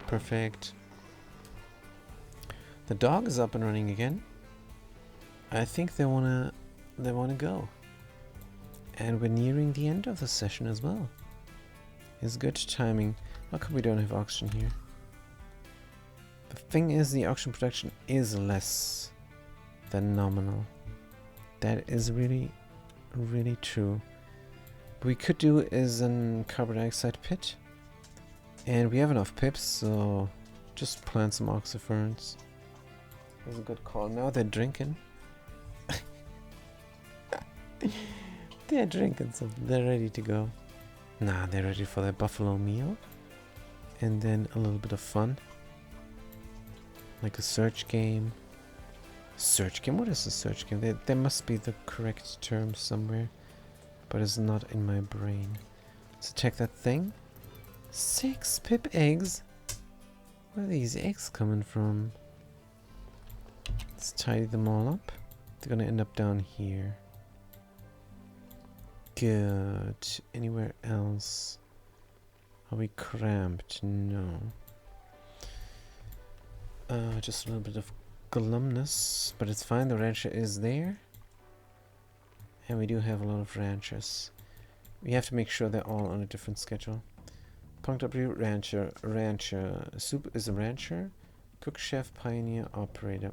Perfect. The dog is up and running again. I think they wanna go. And we're nearing the end of the session as well. It's good timing. How come we don't have oxygen here? The thing is, the oxygen production is less than nominal. That is really, really true. What we could do is a carbon dioxide pit. And we have enough pips, so just plant some oxyferns. That's a good call. Now they're drinking. They're drinking, so they're ready to go. Nah, they're ready for their buffalo meal. And then a little bit of fun. Like a search game. Search game? What is a search game? There must be the correct term somewhere. But it's not in my brain. So check that thing. 6 pip eggs? Where are these eggs coming from? Let's tidy them all up. They're gonna end up down here. Good. Anywhere else? Are we cramped? No. Just a little bit of glumness, but it's fine. The rancher is there. And we do have a lot of ranchers. We have to make sure they're all on a different schedule. Punct W, rancher. Soup is a rancher. Cook, chef, pioneer, operator.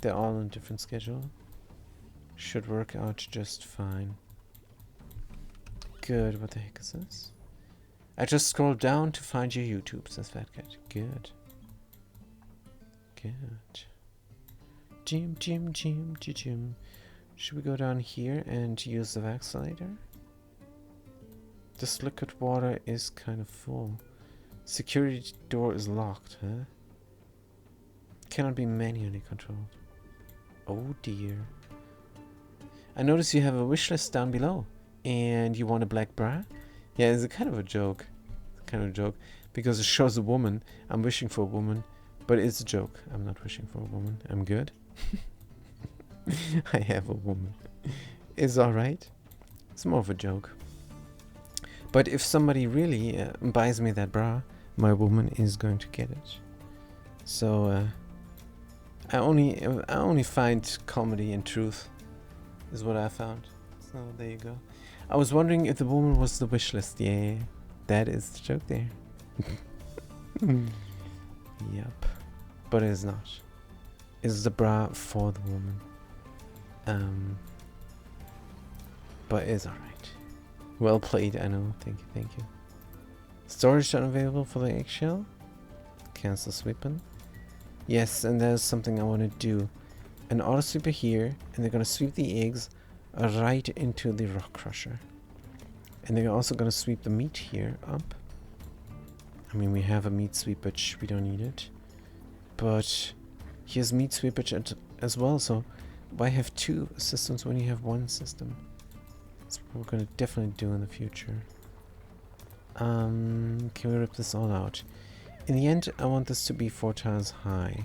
They're all on a different schedule. Should work out just fine. Good. What the heck is this? I just scrolled down to find your YouTube, says Fat Cat. Good. Good. Gym. Should we go down here and use the vaccinator? This liquid water is kind of full. Security door is locked, huh? Cannot be manually controlled. Oh dear. I notice you have a wish list down below. And you want a black bra? Yeah, it's a kind of a joke. Because it shows a woman. I'm wishing for a woman. But it's a joke. I'm not wishing for a woman. I'm good. I have a woman. It's alright. It's more of a joke. But if somebody really buys me that bra, my woman is going to get it. So I only find comedy in truth, is what I found. So there you go. I was wondering if the woman was the wish list. Yeah, that is the joke there. Yep, but it is not. It's the bra for the woman. But it's alright. Well played, I know. Thank you. Storage unavailable for the eggshell. Cancel sweeping. Yes, and there's something I want to do. An auto sweeper here, and they're gonna sweep the eggs right into the rock crusher. And they're also gonna sweep the meat here up. I mean, we have a meat sweepage, we don't need it. But here's meat sweepage as well, so why have two systems when you have one system? That's what we're gonna definitely do in the future. Can we rip this all out? In the end, I want this to be 4 tiles high.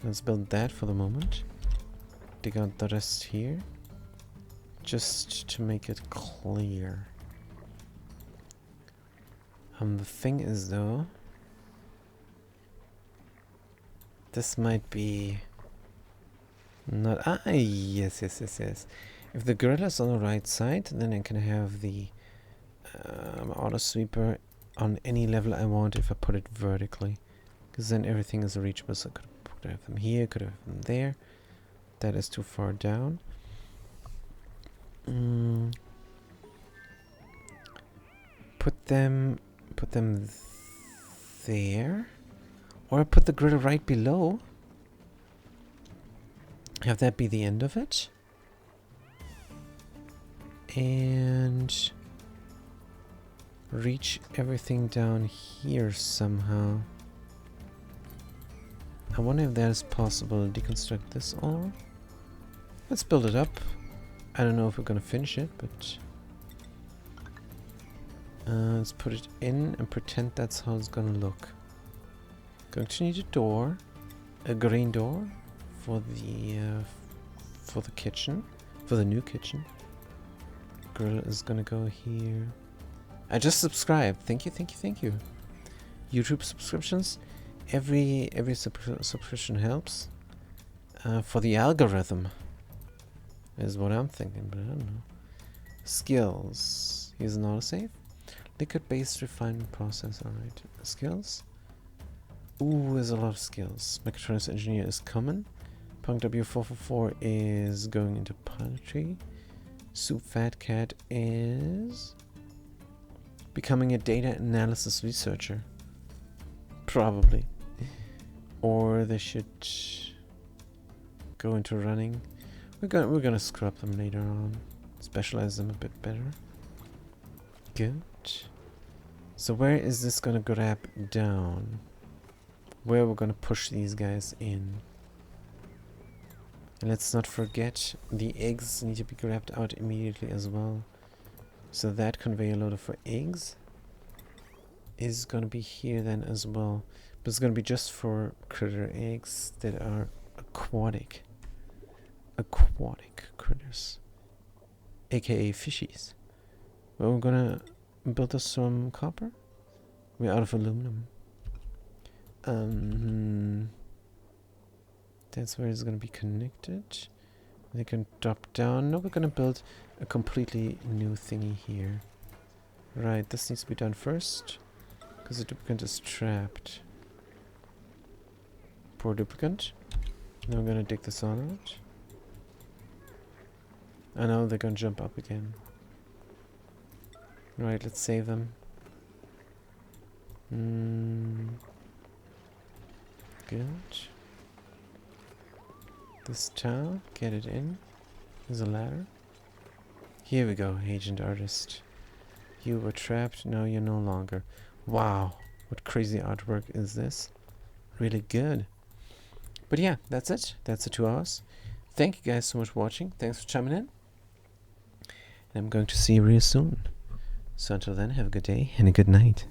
Let's build that for the moment. Dig out the rest here. Just to make it clear. The thing is though, this might be not yes. If the gorilla's on the right side, then I can have the auto sweeper on any level I want if I put it vertically, because then everything is reachable. So I could have them here, could have them there. That is too far down. Put them there, or put the griddle right below. Have that be the end of it, and reach everything down here somehow. I wonder if that is possible to deconstruct this all. Let's build it up. I don't know if we're gonna finish it, but let's put it in and pretend that's how it's gonna look. Going to need a door, a green door for the kitchen, for the new kitchen. Grill is gonna go here. I just subscribed. Thank you. YouTube subscriptions. Every subscription helps. For the algorithm is what I'm thinking, but I don't know. Skills. Here's an autosave. Liquid-based refinement process. Alright. Skills. Ooh, there's a lot of skills. Mechatronics engineer is common. Punk W444 is going into pilotry. Soup Fat Cat is becoming a data analysis researcher. Probably. Or they should go into running. We're gonna scrub them later on. Specialize them a bit better. Good. So where is this gonna grab down? Where we're gonna push these guys in. And let's not forget the eggs need to be grabbed out immediately as well. So that conveyor loader for eggs is gonna be here then as well. But it's gonna be just for critter eggs that are aquatic. Aquatic critters. AKA fishies. Well, we're gonna build us some copper. We're out of aluminum. That's where it's gonna be connected. They can drop down. No, we're gonna build a completely new thingy here. Right, this needs to be done first, because the duplicate is trapped. Poor duplicant. Now I'm gonna dig this all out. I know they're gonna jump up again. Right, let's save them. Good. This tile, get it in. There's a ladder. Here we go, agent artist. You were trapped, now you're no longer. Wow, what crazy artwork is this? Really good. But yeah, that's it. That's the 2 hours. Thank you guys so much for watching. Thanks for chiming in. And I'm going to see you real soon. So until then, have a good day and a good night.